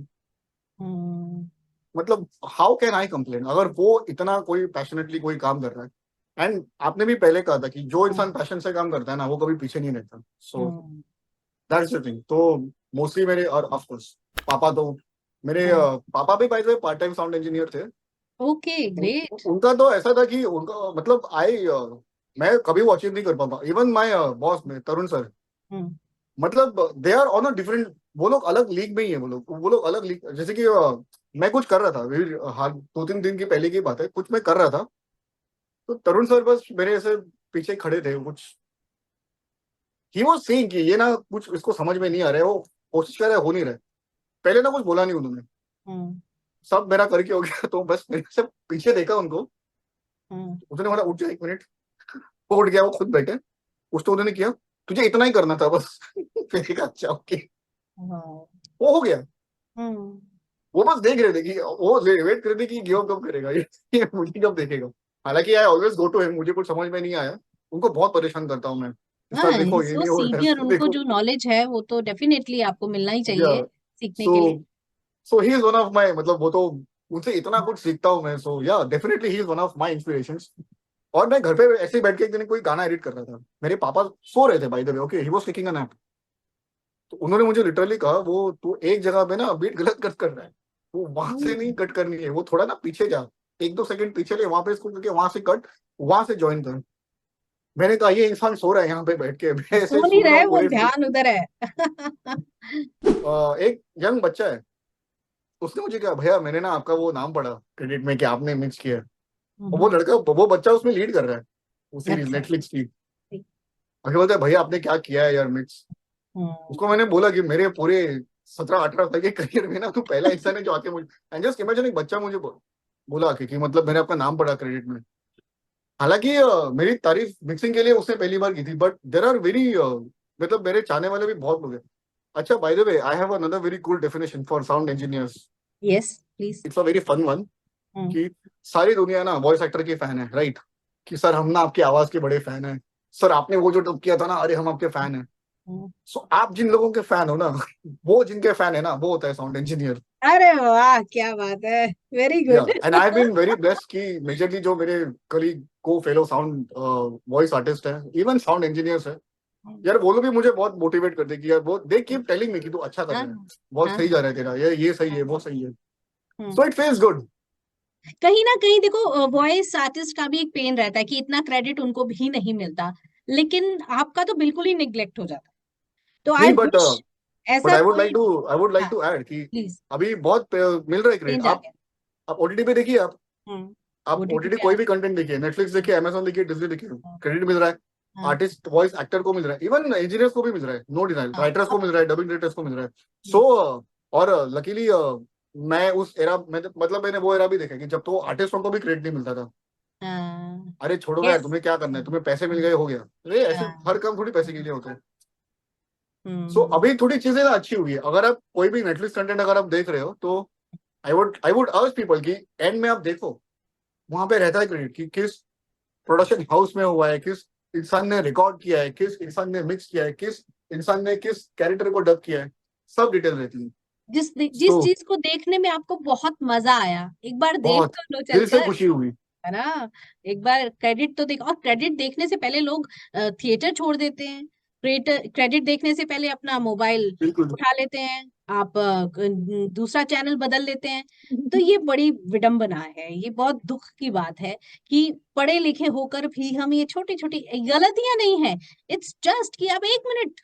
हम्म। मतलब हाउ कैन आई कंप्लेन अगर वो इतना कोई पैशनेटली कोई काम कर रहा है। एंड आपने भी पहले कहा था कि जो इंसान पैशन से काम करता है ना वो कभी पीछे नहीं रहता, so hmm. That's the thing. तो मोस्टली मेरे, और ऑफ कोर्स पापा तो मेरे हम्म। पापा भी by the way part time sound engineer थे। Okay great. उनका तो ऐसा था कि उनका मतलब मैं कभी वो अचीव नहीं कर पाता, इवन माय बॉस में तरुण सर, हम्म। मतलब they are on a different, वो लोग अलग लीग में ही है, वो लोग अलग लीग, जैसे कि मैं कुछ कर रहा था हाल 2-3 दिन की पहले की बात है, कुछ मैं कर रहा था, तो तरुण सर बस मेरे ऐसे पीछे खड़े थे, कुछ ही वाज सेइंग कि ये ना कुछ इसको समझ में नहीं आ रहा है, वो कोशिश कर रहे हो नहीं रहा है। पहले ना कुछ बोला नहीं उन्होंने, हम्म। सब मेरा करके हो गया, तो बस मेरे से पीछे देखा उनको, हम्म। उसने बोला उठ जा 1 मिनट, वो उठ गया, वो खुद बैठे, कुछ तो उन्होंने किया, तुझे इतना ही करना था बस। मैंने कहा अच्छा ओके, वाह। वो हो गया। हम्म। वो बस देख रहे थे कि वो वेट कर रहे थे कि गिव अप कब करेगा ये मुझे कब देखेगा। हालांकि I always go to him, मुझे कुछ समझ में नहीं आया, उनको बहुत परेशान करता हूँ मैं कि हाँ सर देखो ये सो नहीं हो रहा है, सीनियर, सर उनको देखो। जो नॉलेज है वो तो डेफिनेटली आपको मिलना ही या चाहिए सीखने सो के लिए। So he is one of my, मतलब वो तो उनसे इतना कुछ सीखता हूँ मैं, सो या definitely he is one of my inspirations. और मैं घर पे ऐसे ही बैठ के एक दिन कोई गाना एडिट कर रहा था, मेरे पापा सो रहे थे bye the way, okay he was taking a nap, तो उन्होंने मुझे लिटरली कहा वो तू एक जगह पे ना बीट गलत कट कर रहा है, वो वहां से नहीं हम्म। कट करनी है, वो थोड़ा ना पीछे जा, 1-2 सेकंड पीछे ले, वहां पे इसको करके वहां से कट, वहां से ज्वाइन कर। मैंने कहा ये इंसान सो रहा है यहाँ पे बैठ के, मैं ऐसे सो नहीं सुन रहा रहे, हूँ वो पूरे ध्यान उधर है। एक यंग बच्चा है, उसने मुझे कहा भैया मैंने ना आपका वो नाम पढ़ा क्रेडिट में कि आपने मिक्स किया है, और वो हम्म। लड़का वो बच्चा उसमें लीड कर रहा है, वो सीरीज अच्छा। नेटफ्लिक्स की। आगे बोलता है भैया आपने क्या किया है यार मिक्स। हम्म। उसको मैंने बोला कि मेरे पूरे 17-18 साल के करियर में ना तू पहला इंसान है जो आके मुझे, एंड जस्ट इमेजिन एक बच्चा मुझे बोला कि मतलब मैंने आपका नाम पढ़ा क्रेडिट में। हालांकि मेरी तारीफ मिक्सिंग के लिए उसने पहली बार की थी, बट देर आर वेरी, मतलब मेरे चाहने वाले भी बहुत लोग हैं। अच्छा by the way I have another very cool definition for sound engineers, yes please. It's a very fun one, कि सारी दुनिया ना वॉइस एक्टर की फैन है, राइट, कि सर हम ना आपकी आवाज के बड़े फैन हैं, सर आपने वो जो डब किया था ना अरे हम आपके फैन हैं। सो आप जिन लोगों के फैन हो ना, वो जिनके फैन है ना वो होता है साउंड इंजीनियर। अरे वाह क्या बात है, very yeah good. And I been very blessed कि मेजरली जो मेरे कलीग को फेलो साउंड वॉइस आर्टिस्ट है, इवन साउंड इंजीनियर्स है, यार वो लोग भी मुझे बहुत मोटिवेट करते कि यार वो दे कीप टेलिंग मी कि तू अच्छा कर हाँ रहा है, बहुत हाँ सही जा रहा है तेरा, ये सही है, वो सही है। हाँ। So it feels good. कहीं ना कहीं देखो, वॉइस आर्टिस्ट का भी एक पेन रहता है कि इतना क्रेडिट उनको भी नहीं मिलता, लेकिन आपका तो बिल्कुल ही निग्लेक्ट हो जाता है। तो आई नहीं बट विश बट ऐसा कोई। आई वुड लाइक हाँ टू ऐड कि प्लीज। अभी बहुत मिल रहा है क्रेडिट। चेंज आ गया। आप ओटीटी पे देखिए, आप ओटीटी ओटीटी पे कोई आ भी कंटेंट देखिए, नेटफ्लिक्स देखिए, अमेजोन देखिए, डिज्नी देखिए, हाँ क्रेडिट मिल रहा है। हाँ आर्टिस्ट वॉइस एक्टर को मिल रहा है, इवन इंजीनियर्स को भी मिल रहा है, नो डिनाइल, हाँ। राइटर्स को अब मिल रहा है, डबिंग डायरेक्टर्स को मिल रहा है। हम्म, सो और लकीली मैं उस एरा में, मतलब मैंने वो एरा भी देखा कि जब तो आर्टिस्टों को भी क्रेडिट नहीं मिलता था। हाँ अरे छोड़ो ना यार, यस। तुम्हें क्या करना है, तुम्हें पैसे मिल गए हो गया। अरे ऐसे हाँ हर काम थोड़ी पैसे के लिए होता है। सो हम्म अभी थोड़ी चीजें ना अच्छी हुई है। अगर आप कोई भी नेटफ्लिक्स कंटेंट अगर आप देख रहे हो तो आई वुड अर्ज पीपल कि एंड में आप देखो, वहां पे रहता है क्रेडिट कि किस प्रोडक्शन हाउस में हुआ है, किस इंसान ने रिकॉर्ड किया है, किस इंसान ने मिक्स किया है, किस इंसान ने किस कैरेक्टर को डब किया है, सब डिटेल रहती है। जिस सो चीज को देखने में आपको बहुत मजा आया, एक बार देख बहुत तो लो दिल से चलकर, खुशी हुई। है ना। एक बार क्रेडिट तो देख, और क्रेडिट देखने से पहले लोग थिएटर छोड़ देते हैं। क्रेडिट देखने से पहले अपना मोबाइल बिल्कुल। उठा लेते हैं। आप दूसरा चैनल बदल लेते हैं। तो ये बड़ी विडंबना है, ये बहुत दुख की बात है कि पढ़े लिखे होकर भी हम ये छोटी छोटी गलतियां नहीं है। इट्स जस्ट कि आप 1 मिनट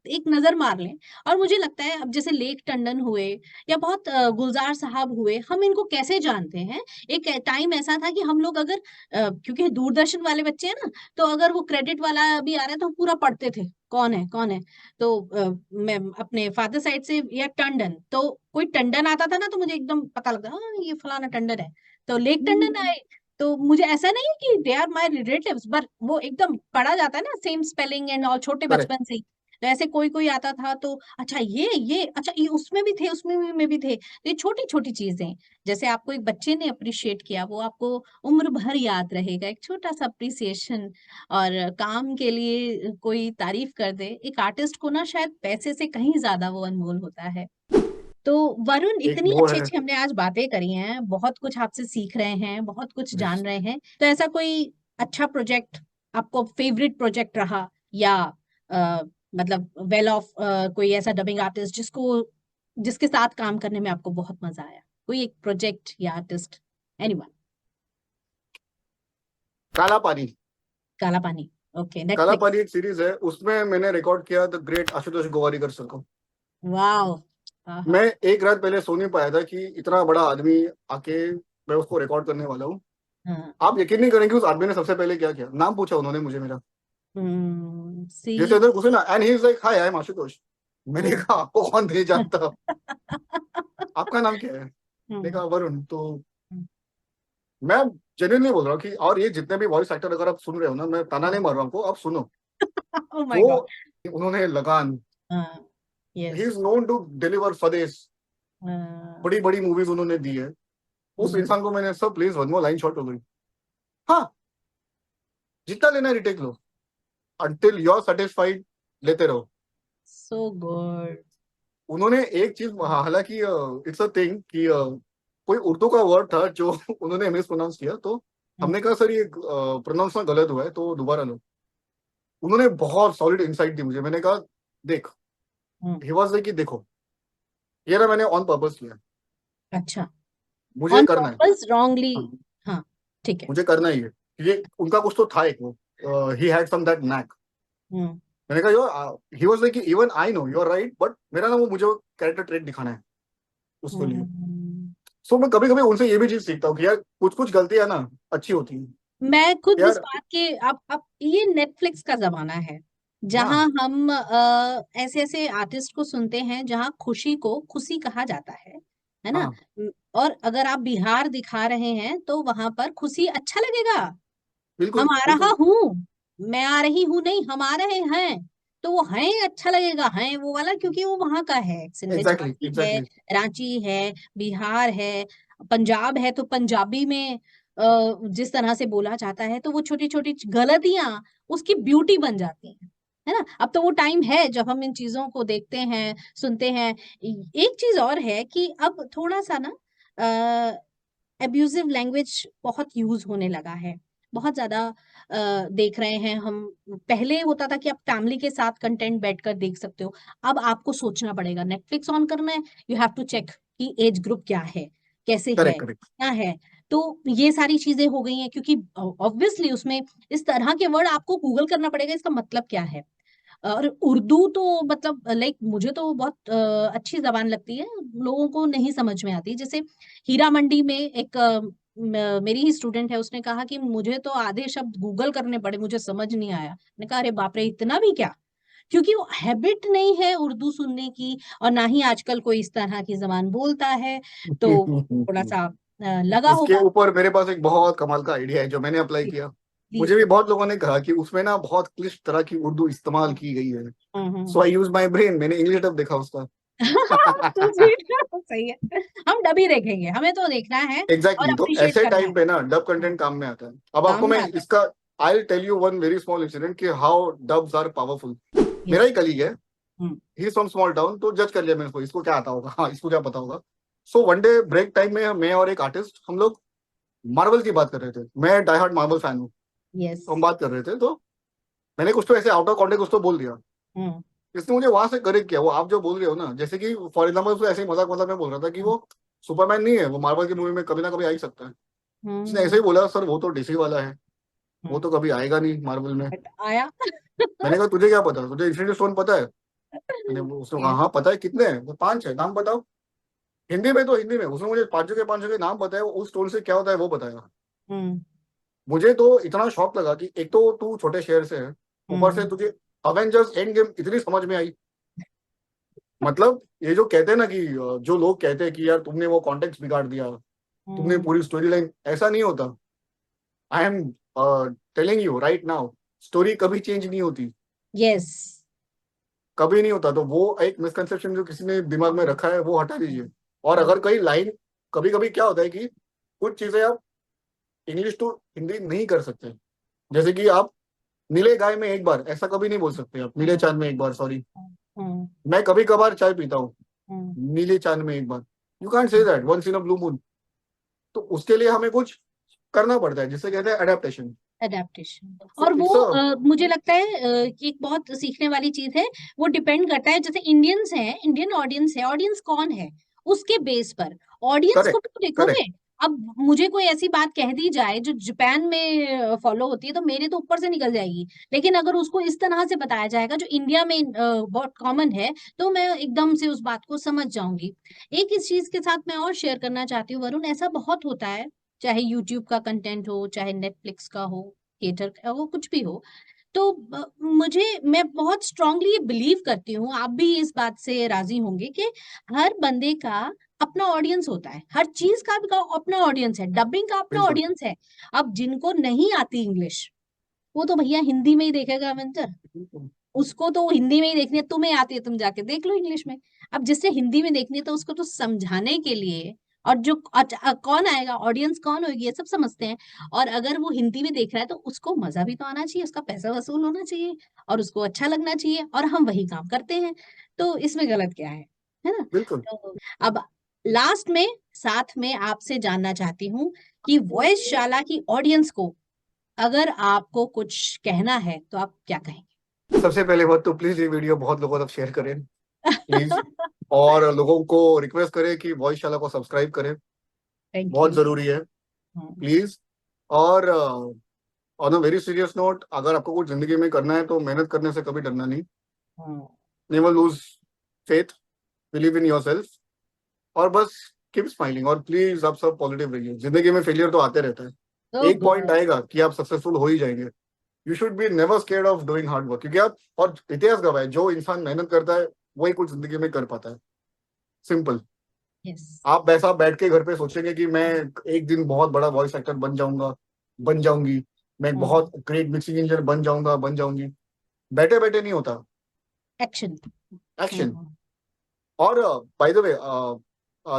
एक नजर मार लें। और मुझे लगता है अब जैसे लेक टंडन हुए या बहुत गुलजार साहब हुए, हम इनको कैसे जानते हैं। एक टाइम ऐसा था कि हम लोग अगर क्योंकि दूरदर्शन वाले बच्चे हैं ना, तो अगर वो क्रेडिट वाला भी आ रहा है तो हम पूरा पढ़ते थे कौन है कौन है। तो मैं अपने फादर साइड से, या टंडन, तो कोई टंडन आता था ना तो मुझे एकदम पता लगता, हाँ ये फलाना टंडन है। तो लेक टंडन आए, तो मुझे ऐसा नहीं है कि they are my relatives, but वो एकदम पढ़ा जाता है ना, सेम स्पेलिंग एंड और छोटे करेक्ट। बचपन से ही। तो ऐसे कोई कोई आता था तो अच्छा ये अच्छा ये उसमें भी थे, उसमें में भी थे। तो ये छोटी छोटी चीजें, जैसे आपको एक बच्चे ने अप्रिशिएट किया, वो आपको उम्र भर याद रहेगा, एक छोटा सा अप्रिसिएशन। और काम के लिए कोई तारीफ कर दे, एक आर्टिस्ट को ना शायद पैसे से कहीं ज्यादा वो अनमोल होता है। तो वरुण, एक इतनी वो अच्छी है। अच्छी हमने आज बातें करी हैं, बहुत कुछ आपसे सीख रहे हैं, बहुत कुछ Yes. जान रहे हैं। तो ऐसा कोई अच्छा प्रोजेक्ट आपको फेवरेट प्रोजेक्ट रहा, या अ, मतलब वेल ऑफ कोई ऐसा डबिंग आर्टिस्ट जिसके साथ काम करने में आपको बहुत मजा आया, कोई एक प्रोजेक्ट या आर्टिस्ट, एनीवन। काला पानी। काला पानी। ओके, काला नेटफ्लिक्स। पानी एक सीरीज है, उसमें मैंने रिकॉर्ड किया the great Ashutosh Gowariker sir को। वाओ। हाँ मैं एक रात पहले सो नहीं पाया था कि इतना बड़ा आदमी आके मैं उसको रिकॉर्ड करने वाला हूँ। हाँ। आप यकीन नहीं करेंगे उस आदमी ने सबसे पहले क्या किया, नाम पूछा उन्होंने मुझे मेरा। सी। जैसे अंदर घुसे ना, and he is like hi I am Ashutosh. मैंने कहा आपको कौन नहीं जानता, आपका नाम क्या है। मैंने कहा वरुण। तो मैं जेन्युइनली बोल रहा हूँ कि, और ये जितने भी वॉइस एक्टर अगर आप सुन रहे हो ना, मैं ताना नहीं मार रहा हूँ आपको, आप सुनो। ओ माय वो गॉड। उन्होंने लगान, हाँ he yes. Is known to deliver फदेस, बड़ी बड़ी मूवीज उन्होंने दी है। उस इंसान को मैंने सब please one more line short हो गई। हाँ, जितना लेना है रिटेक लो, अंटिल यू आर सेटिस्फाइड, लेते रहो। So good. उन्होंने एक चीज, हालांकि इट्स अ थिंग कि कोई उर्दू का वर्ड था जो उन्होंने मिस प्रोनाउंस किया, तो हमने कहा सर ये प्रोनाउंस ना गलत हुआ है तो दोबारा लो। उन्होंने बहुत सॉलिड इंसाइट दी मुझे। मैंने कहा देख, ही वाज लाइक कि देखो, ये ना मैंने ऑन पर्पस किया, अच्छा। मुझे ऑन करना है। Purpose wrongly. हाँ, हाँ ठीक है। मुझे करना ही है। ये उनका कुछ तो था एक वो, he had some that knack. Hmm मैंने कहा yo, he was like even I know you are right, but मेरा ना वो मुझे कैरेक्टर ट्रेट दिखाना है उसके लिए। हम्म। सो मैं कभी कभी उनसे ये भी चीज सीखता हूँ कि यार कुछ कुछ गलतियां ना अच्छी होती हैं मैं खुद इस यार। बात के, अब ये नेटफ्लिक्स का जमाना है जहां हाँ हम ऐसे ऐसे आर्टिस्ट को सुनते हैं जहां खुशी को खुशी कहा जाता है ना। हाँ और अगर आप बिहार दिखा रहे हैं तो वहां पर खुशी अच्छा लगेगा। बिल्कुल हम आ रहा बिल्कुल। हूँ, मैं आ रही हूँ नहीं, हम आ रहे हैं। तो वो है अच्छा लगेगा, है वो वाला, क्योंकि वो वहां का है, एग्जैक्टली झांसी है, एग्जैक्टली। रांची है, बिहार है, पंजाब है, तो पंजाबी में जिस तरह से बोला जाता है, तो वो छोटी छोटी गलतियां उसकी ब्यूटी बन जाती हैं, है ना। अब तो वो टाइम है जब हम इन चीजों को देखते हैं, सुनते हैं। एक चीज और है कि अब थोड़ा सा ना एब्यूजिव लैंग्वेज बहुत यूज होने लगा है। बहुत ज्यादा देख रहे हैं हम। पहले होता था कि आप फैमिली के साथ कंटेंट बैठकर देख सकते हो, अब आपको सोचना पड़ेगा। नेटफ्लिक्स ऑन करना है, यू हैव टू चेक कि एज ग्रुप क्या है, कैसे है, करेक्ट करेक्ट। क्या है। तो ये सारी चीजें हो गई हैं, क्योंकि ऑब्वियसली उसमें इस तरह के वर्ड आपको गूगल करना पड़ेगा, इसका मतलब क्या है। और उर्दू तो मतलब लाइक मुझे तो बहुत अच्छी जबान लगती है, लोगों को नहीं समझ में आती। जैसे हीरा मंडी में एक मेरी ही स्टूडेंट है, उसने कहा कि मुझे तो आधे शब्द गूगल करने पड़े, मुझे समझ नहीं आया। मैंने कहा अरे बाप रे, इतना भी क्या। क्योंकि वो हैबिट नहीं है उर्दू सुनने की, और ना ही आजकल कोई इस तरह की जबान बोलता है, तो थोड़ा सा लगा इसके होगा। ऊपर मेरे पास एक बहुत कमाल का आइडिया है जो मैंने अप्लाई किया। प्लीज मुझे भी प्लीज। बहुत लोगों ने कहा कि उसमें ना बहुत क्लिष्ट तरह की उर्दू इस्तेमाल की गई है। सो हम्म। आई यूज माई ब्रेन, मैंने इंग्लिश डब देखा उसका। तो स्वीट। सही है, हम डबी देखेंगे, हमें तो देखना है और एग्जैक्टली exactly. तो अप्रिशिएट ऐसे करना टाइम है। पे ना डब हाँ, कंटेंट काम में आता है। अब काम आपको में मैं आता इसका I tell you one very small incident कि हाउ डब्स आर पावरफुल। है। मेरा यस। ही कलीग है, ही फ्रॉम स्मॉल टाउन, तो जज कर लिया मैंने इसको क्या आता होगा, हाँ इसको क्या पता होगा। So one day break time में मैं और एक आर्टिस्ट हम लोग मार्वल की बात कर रहे थे। मैं डाई हार्ड मार्वल फैन हूँ। यस। तो हम बात कर रहे थे, तो मैंने कुछ तो ऐसे आउट ऑफ कॉन्टेक्स्ट कुछ तो बोल दिया। हम्म। इसने मुझे वहां से करेक्ट किया, वो आप जो बोल रहे हो ना, जैसे कि फॉर एग्जाम्पल उसको ऐसे ही मजाक मजाक में बोल रहा था कि वो सुपरमैन नहीं है, वो मार्वल की मूवी में कभी ना कभी आ ही सकता है। उसने ऐसे हम्म। ही बोला सर वो तो डीसी वाला है, वो हम्म। तो कभी आएगा नहीं मार्वल में। बट आया। मैंने कहा तुझे क्या पता, तुझे इन्फिनिटी स्टोन पता है? उसने कहा यस। हाँ पता है, कितने हैं? वो 5 है, नाम बताओ। हिंदी में, तो हिंदी में उसने मुझे पांचों के नाम बताया, उस स्टोन से क्या होता है वो बताया। हम्म। मुझे तो इतना शौक लगा कि एक तो तू छोटे शहर से है, ऊपर से हम्म। तुझे अवेंजर्स एंड गेम इतनी समझ में आई। मतलब ये जो कहते हैं ना कि जो लोग कहते हैं कि यार तुमने वो कॉन्टेक्स्ट बिगाड़ दिया, तुमने हम्म। पूरी स्टोरी लाइन, ऐसा नहीं होता। आई am telling you right now, story कभी चेंज नहीं होती, यस। कभी नहीं होता। तो वो एक मिसकंसेप्शन जो किसी ने दिमाग में रखा है वो हटा दीजिए। और अगर कई लाइन, कभी कभी क्या होता है कि कुछ चीजें आप इंग्लिश टू हिंदी नहीं कर सकते। जैसे कि आप नीले गाय में एक बार, ऐसा कभी नहीं बोल सकते आप, नीले चांद में एक बार, सॉरी। हम्म। मैं कभी कभार चाय पीता हूँ, हम्म। नीले चांद में एक बार, you can't say that once in a blue moon. तो उसके लिए हमें कुछ करना पड़ता है जिसे कहते हैं अडेप्टेशन। अडेप्टेशन। सो और वो इट्स अ मुझे लगता है कि एक बहुत सीखने वाली चीज है। वो डिपेंड करता है, जैसे इंडियंस हैं, इंडियन ऑडियंस है, ऑडियंस कौन है उसके बेस पर ऑडियंस को करेक्ट भी तो देखोगे। करेक्ट। अब मुझे कोई ऐसी बात कह दी जाए जो जापान में फॉलो होती है, तो मेरे तो ऊपर से निकल जाएगी। लेकिन अगर उसको इस तरह से बताया जाएगा जो इंडिया में बहुत कॉमन है, तो मैं एकदम से उस बात को समझ जाऊंगी। एक इस चीज के साथ मैं और शेयर करना चाहती हूँ वरुण, ऐसा बहुत होता है, चाहे यूट्यूब का कंटेंट हो, चाहे नेटफ्लिक्स का हो, थिएटर का हो, कुछ भी हो। तो मैं बहुत स्ट्रांगली ये बिलीव करती हूँ, आप भी इस बात से राजी होंगे, कि हर बंदे का अपना ऑडियंस होता है, हर चीज का भी अपना ऑडियंस है, डबिंग का अपना बिल्कुल ऑडियंस है। अब जिनको नहीं आती इंग्लिश, वो तो भैया हिंदी में ही देखेगा अवेंजर, बिल्कुल। उसको तो हिंदी में ही देखनी है। तुम्हें आती है, तुम जाके देख लो इंग्लिश में। अब जिससे हिंदी में देखनी है, तो उसको तो समझाने के लिए, और जो कौन आएगा, ऑडियंस कौन होगी, ये सब समझते हैं। और अगर वो हिंदी में देख रहा है, तो उसको मजा भी तो आना चाहिए, उसका पैसा वसूल होना चाहिए, और उसको अच्छा लगना चाहिए, और हम वही काम करते हैं। तो इसमें गलत क्या है ना। बिल्कुल। तो अब लास्ट में, साथ में आपसे जानना चाहती हूँ कि वॉइस शाला की ऑडियंस को अगर आपको कुछ कहना है, तो आप क्या कहेंगे। सबसे पहले बात तो प्लीज ये वीडियो बहुत लोगों तक शेयर करें, प्लीज। और लोगों को रिक्वेस्ट करें कि वॉइस शाला को सब्सक्राइब करें, थैंक बहुत यू। जरूरी है, प्लीज। और on a very serious note, अगर आपको कुछ जिंदगी में करना है तो मेहनत करने से कभी डरना नहीं। Never lose faith, believe in your self, और बस कीप स्माइलिंग। और प्लीज आप सब पॉजिटिव रहिए, जिंदगी में फेलियर तो आते रहता है, सो एक पॉइंट गुड। आएगा कि आप सक्सेसफुल हो ही जाएंगे। You should be never scared of doing hard work, क्योंकि आप, और इतिहास गवाह है, जो इंसान मेहनत करता है वही कुछ जिंदगी में कर पाता है। सिंपल। यस। आप वैसा बैठ के घर पे सोचेंगे कि मैं एक दिन बहुत बड़ा वॉइस एक्टर बन जाऊंगा, बन जाऊंगी, मैं एक बहुत ग्रेट मिक्सिंग इंजीनियर बन जाऊंगा, बन जाऊंगी, बैठे बैठे नहीं होता। एक्शन। एक्शन। और बाय द वे,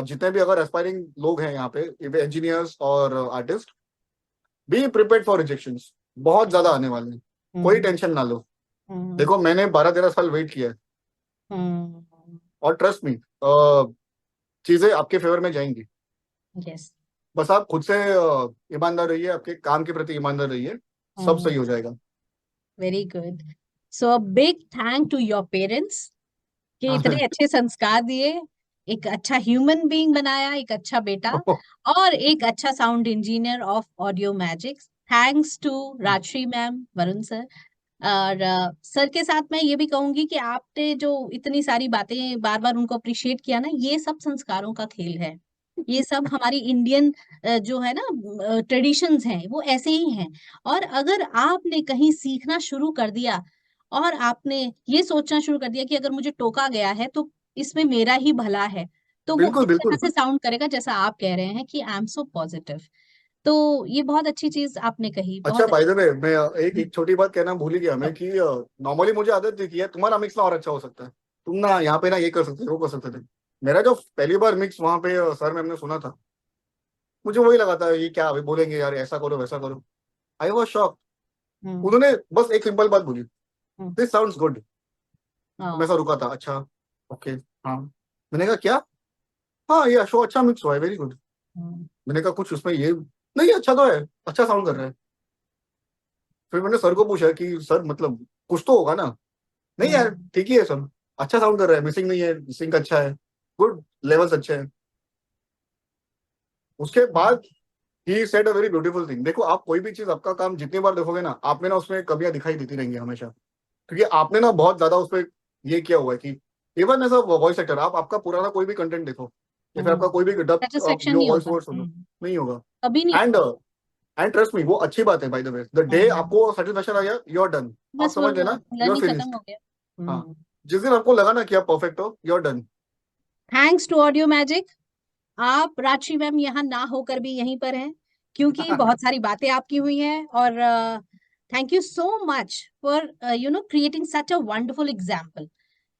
जितने भी अगर एस्पायरिंग लोग हैं यहाँ पे, इंजीनियर्स और artist, be prepared for rejections, बहुत ज्यादा आने वाले हैं, कोई टेंशन ना लो। देखो मैंने 12-13 साल वेट किया है, और ट्रस्ट मी, चीजें आपके फेवर में जाएंगी। यस। बस आप खुद से ईमानदार रहिए, आपके काम के प्रति ईमानदार रहिए, सब सही हो जाएगा। Very good. So a big thank to your parents कि हाँ इतने अच्छे संस्कार दिए, एक अच्छा ह्यूमन बीइंग बनाया, एक अच्छा बेटा, और एक अच्छा sound engineer of audio magic. Thanks to Rajshree ma'am, Varun sir. और सर के साथ मैं ये भी कहूंगी कि आपने जो इतनी सारी बातें बार बार उनको अप्रिशिएट किया ना, ये सब संस्कारों का खेल है। ये सब हमारी इंडियन जो है ना ट्रेडिशंस हैं, वो ऐसे ही हैं। और अगर आपने कहीं सीखना शुरू कर दिया और आपने ये सोचना शुरू कर दिया कि अगर मुझे टोका गया है तो इसमें मेरा ही भला है, तो वो बिल्कुल इस तरह बिल्कुल। से साउंड करेगा जैसा आप कह रहे हैं कि आई एम सो पॉजिटिव। तो ये बहुत अच्छी चीज आपने कही, अच्छा, बहुत बाय द अच्छी। वे मैं एक छोटी बात कहना भूल ही गया मैं कि नॉर्मली मुझे आदत थी कि यार तुम्हारा मिक्स ना और अच्छा हो सकता है, तुम ना यहाँ पे ना ये कर सकते थे, वो कर सकते थे। मेरा जो पहली बार मिक्स वहां पे सर मैम ने सुना था, मुझे वही लगा था ये क्या अभी बोलेंगे यार, ऐसा करो वैसा करो। I was shock. हम्म। उन्होंने बस एक सिंपल बात बोली, हम्म। This sounds good. मैं हाँ। ऐसा रुका था, अच्छा, ओके, हाँ। मैंने कहा क्या? हाँ ये शो अच्छा मिक्स हुआ है, वेरी गुड। हम्म। मैंने कहा कुछ उसमें ये नहीं, अच्छा तो है, अच्छा साउंड कर रहा है। फिर मैंने सर को पूछा कि सर मतलब कुछ तो होगा ना? नहीं यार हम्म। ठीक ही है सब, अच्छा साउंड कर रहा है, मिसिंग नहीं है, सिंक अच्छा है, गुड, लेवल्स अच्छे हैं। उसके बाद he said a very beautiful thing. देखो आप कोई भी चीज, आपका काम जितनी बार देखोगे ना, आप में ना उसमें कमियां दिखाई देती रहेंगी हमेशा, क्योंकि आपने ना बहुत ज्यादा उस पर ये किया हुआ है कि even as a voice actor आप आपका पुराना कोई भी कंटेंट देखो या फिर आपका कोई भी डब सेटिस्फेक्शन जो नहीं वॉइस होता। ओवर सुनो, नहीं होगा। कभी नहीं एंड होता। एंड ट्रस्ट मी, वो अच्छी बात है। By the way the day hmm. आपको सेटिस्फेक्शन आ गया, यू आर डन। आप बस वो समझ लेना, यू आर लर्निंग खत्म फिनिश्ड। हो गया। हाँ, जिस दिन आपको लगा ना कि आप परफेक्ट हो, you are done. Thanks to audio magic. आप राशि मैम यहाँ ना होकर भी यहीं पर हैं, क्योंकि बहुत सारी बातें आपकी हुई हैं। और thank you so much for creating such a wonderful example.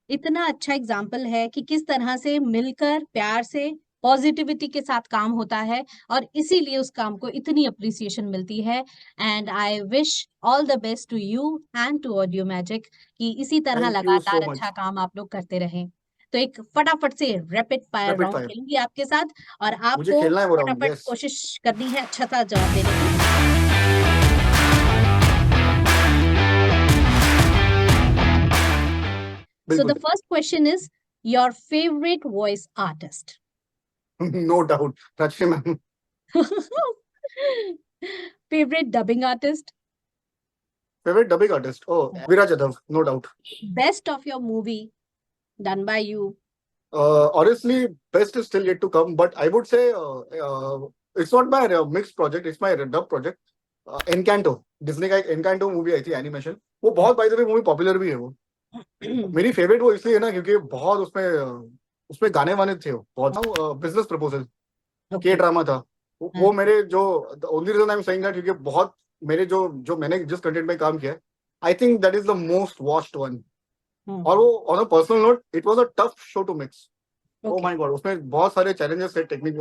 इतना अच्छा एग्जाम्पल है कि किस तरह से मिलकर प्यार से पॉजिटिविटी के साथ काम होता है, और इसीलिए उस काम को इतनी अप्रिसिएशन मिलती है। And I wish all the best to you and to audio magic, कि इसी तरह थैंक यू लगातार सो अच्छा मच। काम आप लोग करते रहें। तो एक फटाफट से rapid fire rapid round fire, खेलूंगी आपके साथ, और मुझे आपको खेलना है वो राउंड, फटाफट यस। कोशिश करनी है अच्छा सा जवाब देने की। So the बिल्कुल। first question is your favorite voice artist. No doubt, Rashmi ma'am. Favorite dubbing artist. Favourite dubbing artist, oh Viraj Yadav, no doubt. Best of your movie done by you. Honestly, best is still yet to come, but I would say it's not my mixed project, it's my dub project. Encanto, Disney का एक एनकांटो movie आई थी animation, वो बहुत bye the way movie popular भी है वो। मेरी favourite वो इसलिए है ना क्योंकि बहुत उसमें उसमें गाने वाने थे, वो बहुत बिजनेस प्रपोजल के Okay. ड्रामा था। वो मेरे जो only reason I am saying that क्योंकि बहुत मेरे जो जो मैंने जिस कंटेंट में काम किया है, I think that is the most watched one. और वो on a personal note it was a tough show to mix. Oh Okay. My god, उसमें बहुत सारे चैलेंजेस थे, technique.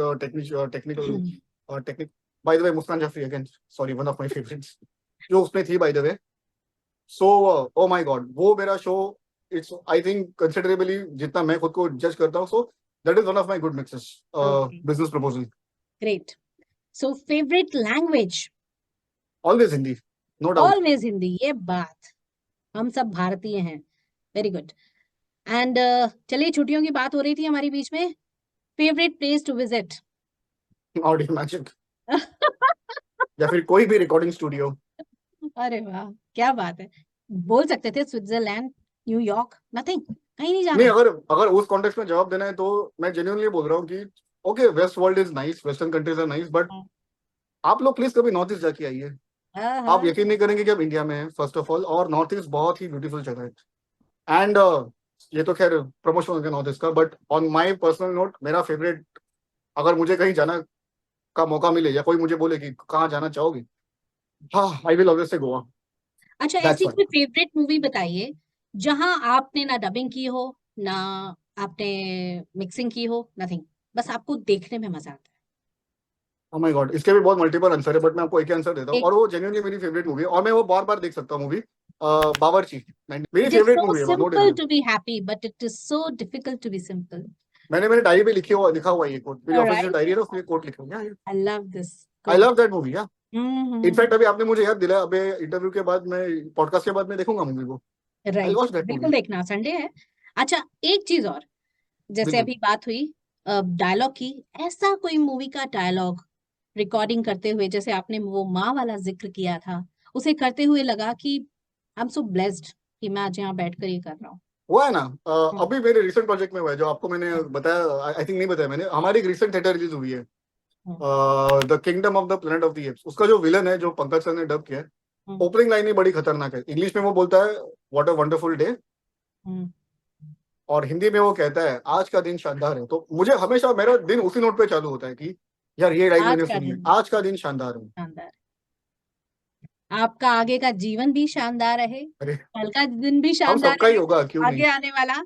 By the way Muskaan Jafri again, sorry, one of my favourites जो उसमें थी by the way. So oh my god, वो मेरा show, it's I think considerably जितना मैं खुद को जज करता हूँ, सो that is one of my good mixes, Okay. Business proposal. Great. So favorite language. Always Hindi, no doubt. Always Hindi, ये बात, हम सब भारतीय हैं। Very good. एंड चलिए, छुट्टियों की बात हो रही थी हमारी बीच में। Favourite place to visit. Audio magic या फिर कोई भी रिकॉर्डिंग स्टूडियो। अरे वाह, क्या बात है। बोल सकते थे स्विट्जरलैंड, न्यूयॉर्क, नथिंग, कहीं नहीं नहीं, जाना। अगर अगर उस कॉन्टेक्स्ट में जवाब देना है तो मैं जेन्युइनली बोल रहा हूँ कि okay, west world is nice, western countries are nice, but आप लोग प्लीज कभी नॉर्थ ईस्ट जाके आइए। हाँ आप हाँ। यकीन नहीं करेंगे कि आप इंडिया में हैं फर्स्ट ऑफ ऑल, और नॉर्थ ईस्ट बहुत ही ब्यूटीफुल जगह है। एंड ये तो खैर प्रमोशन हो गया नॉर्थ ईस्ट का, but on my personal note मेरा फेवरेट, अगर मुझे कहीं जाना का मौका मिले या कोई मुझे बोले कि कहाँ जाना चाहोगे, हाँ, I will always say Goa. अच्छा, दैट्स ऐसी व्हाई। कोई फेवरेट मूवी बताइए जहां आपने ना डबिंग की हो, ना आपने मिक्सिंग की हो, नथिंग, बस आपको देखने में मजा आता ओ माय गॉड, इसके भी बहुत मल्टीपल आंसर है, बट मैं आपको एक ही आंसर देता है। हूँ, एक, और वो जेन्युइनली मेरी फेवरेट मूवी है और मैं वो बार बार देख सकता हूँ मूवी, बावर्ची। मेरी it is favourite so movie है वो, no simple denying. To be happy but it is so difficult to be simple. मैंने मेरे डायरी पे लिखा हुआ है ये कोट, मेरी ऑफिस जो राइट, डायरी है ना उसमें कोट लिखा हुआ है। I love this, I good. Love that movie या। इनफैक्ट अभी आपने मुझे याद दिलाया, अबे इंटरव्यू के बाद मैं, पॉडकास्ट के बाद मैं देखूंगा मूवी को। आई राइट, वॉच दैट बिल्कुल मूवी। देखना, संडे है। अच्छा, एक चीज और, जैसे बिल्कुल। अभी बात हुई डायलॉग की, ऐसा कोई मूवी का डायलॉग रिकॉर्डिंग करते हुए, जैसे आपने वो माँ वाला जिक्र किया था, उसे करते हुए लगा कि आई एम सो ब्लेस्ड कि मैं आज यहाँ बैठकर ये कर रहा हूँ। हुआ है ना, हम्म, अभी मेरे रिसेंट प्रोजेक्ट में हुआ है, जो आपको मैंने हम्म, बताया, आई थिंक नहीं बताया मैंने, हमारी एक रिसेंट थिएटर रिलीज हुई है, hmm, the kingdom of the planet of the apes. उसका जो विलन है, जो पंकज सर ने डब किया है, हम्म, ओपनिंग लाइन ही बड़ी खतरनाक है। इंग्लिश में वो बोलता है व्हाट अ वंडरफुल डे, हम्म। और हिंदी में वो कहता है आज का दिन शानदार है। तो मुझे हमेशा मेरा दिन उसी नोट पे चालू होता है कि यार ये लाइन आज मैंने का सुनी है, दिन आज का दिन शानदार है। शानदार, आपका आगे का जीवन भी शानदार रहे, अरे कल का दिन भी हम शानदार सबका ही रहे, होगा, क्यों नहीं। आगे आने वाला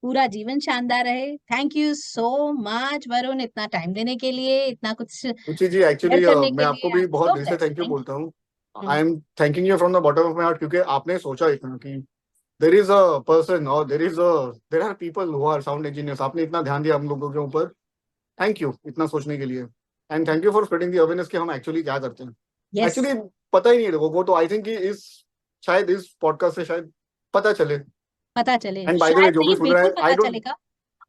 पूरा जीवन शानदार रहे। Thank you so much Varun, इतना टाइम देने के लिए, इतना कुछ रुचि जी, शेयर एक्चुअली करने मैं के आपको लिए। आई भी एम बहुत सो दिल से ब्लेस्ड, थैंक यू थैंक बोलता हूँ। You. I am thanking you from the bottom of my heart, क्योंकि आपने सोचा इतना कि देर इज अ पर्सन, और there are people who are sound engineers. आपने इतना ध्यान दिया हम लोगों के ऊपर, थैंक यू इतना सोचने के लिए। And thank you for spreading the awareness कि हम एक्चुअली क्या करते हैं। यस, एक्चुअली पता ही नहीं है लोगों को, तो आई थिंक इस, शायद इस पॉडकास्ट से शायद पता चले। पता चले, एंड बाय द वे, शायद जो भी नहीं, सुन रहा बिल्कुल है, आई पता डोंट। चलेगा।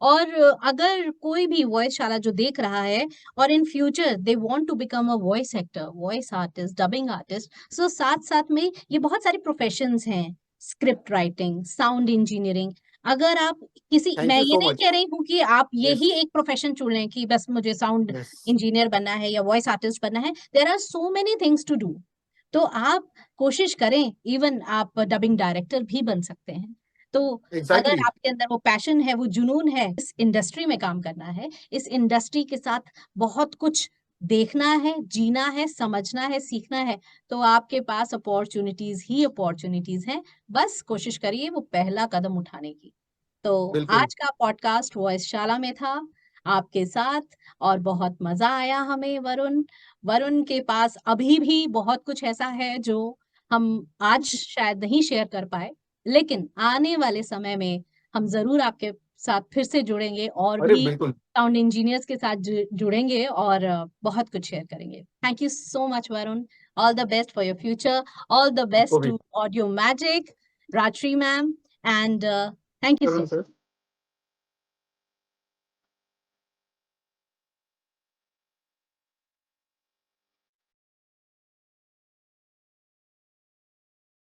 और अगर कोई भी वॉइस शाला जो देख रहा है, और in future they want to become a voice actor, voice artist, dubbing artist, so साथ साथ में ये बहुत सारे प्रोफेशंस हैं, स्क्रिप्ट राइटिंग, साउंड इंजीनियरिंग। अगर आप किसी, थैंक मैं यू ये सो नहीं मच। कह रही हूँ कि आप यस। यही एक प्रोफेशन चुन लें कि बस मुझे साउंड यस। इंजीनियर बनना है या वॉइस आर्टिस्ट बनना है, there are so many things to do. तो आप कोशिश करें, इवन आप डबिंग डायरेक्टर भी बन सकते हैं। तो अगर एग्जैक्टली। आपके अंदर वो पैशन है, वो जुनून है, इस इंडस्ट्री में काम करना है, इस इंडस्ट्री के साथ बहुत कुछ देखना है, जीना है, समझना है, सीखना है, तो आपके पास अपॉर्चुनिटीज ही अपॉर्चुनिटीज हैं। बस कोशिश करिए वो पहला कदम उठाने की। तो बिल्कुल। आज का पॉडकास्ट वॉइस शाला में था आपके साथ, और बहुत मजा आया हमें वरुण। वरुण के पास अभी भी बहुत कुछ ऐसा है जो हम आज शायद नहीं शेयर कर पाए, लेकिन आने वाले समय में हम जरूर आपके साथ फिर से जुड़ेंगे, और अरे भी बिल्कुल। साउंड इंजीनियर्स के साथ जुड़ेंगे, और बहुत कुछ शेयर करेंगे। Thank you so much Varun, all the best for your future, all the आपको बेस्ट भी। To audio magic, Rajshree ma'am, and thank you Karan so sir.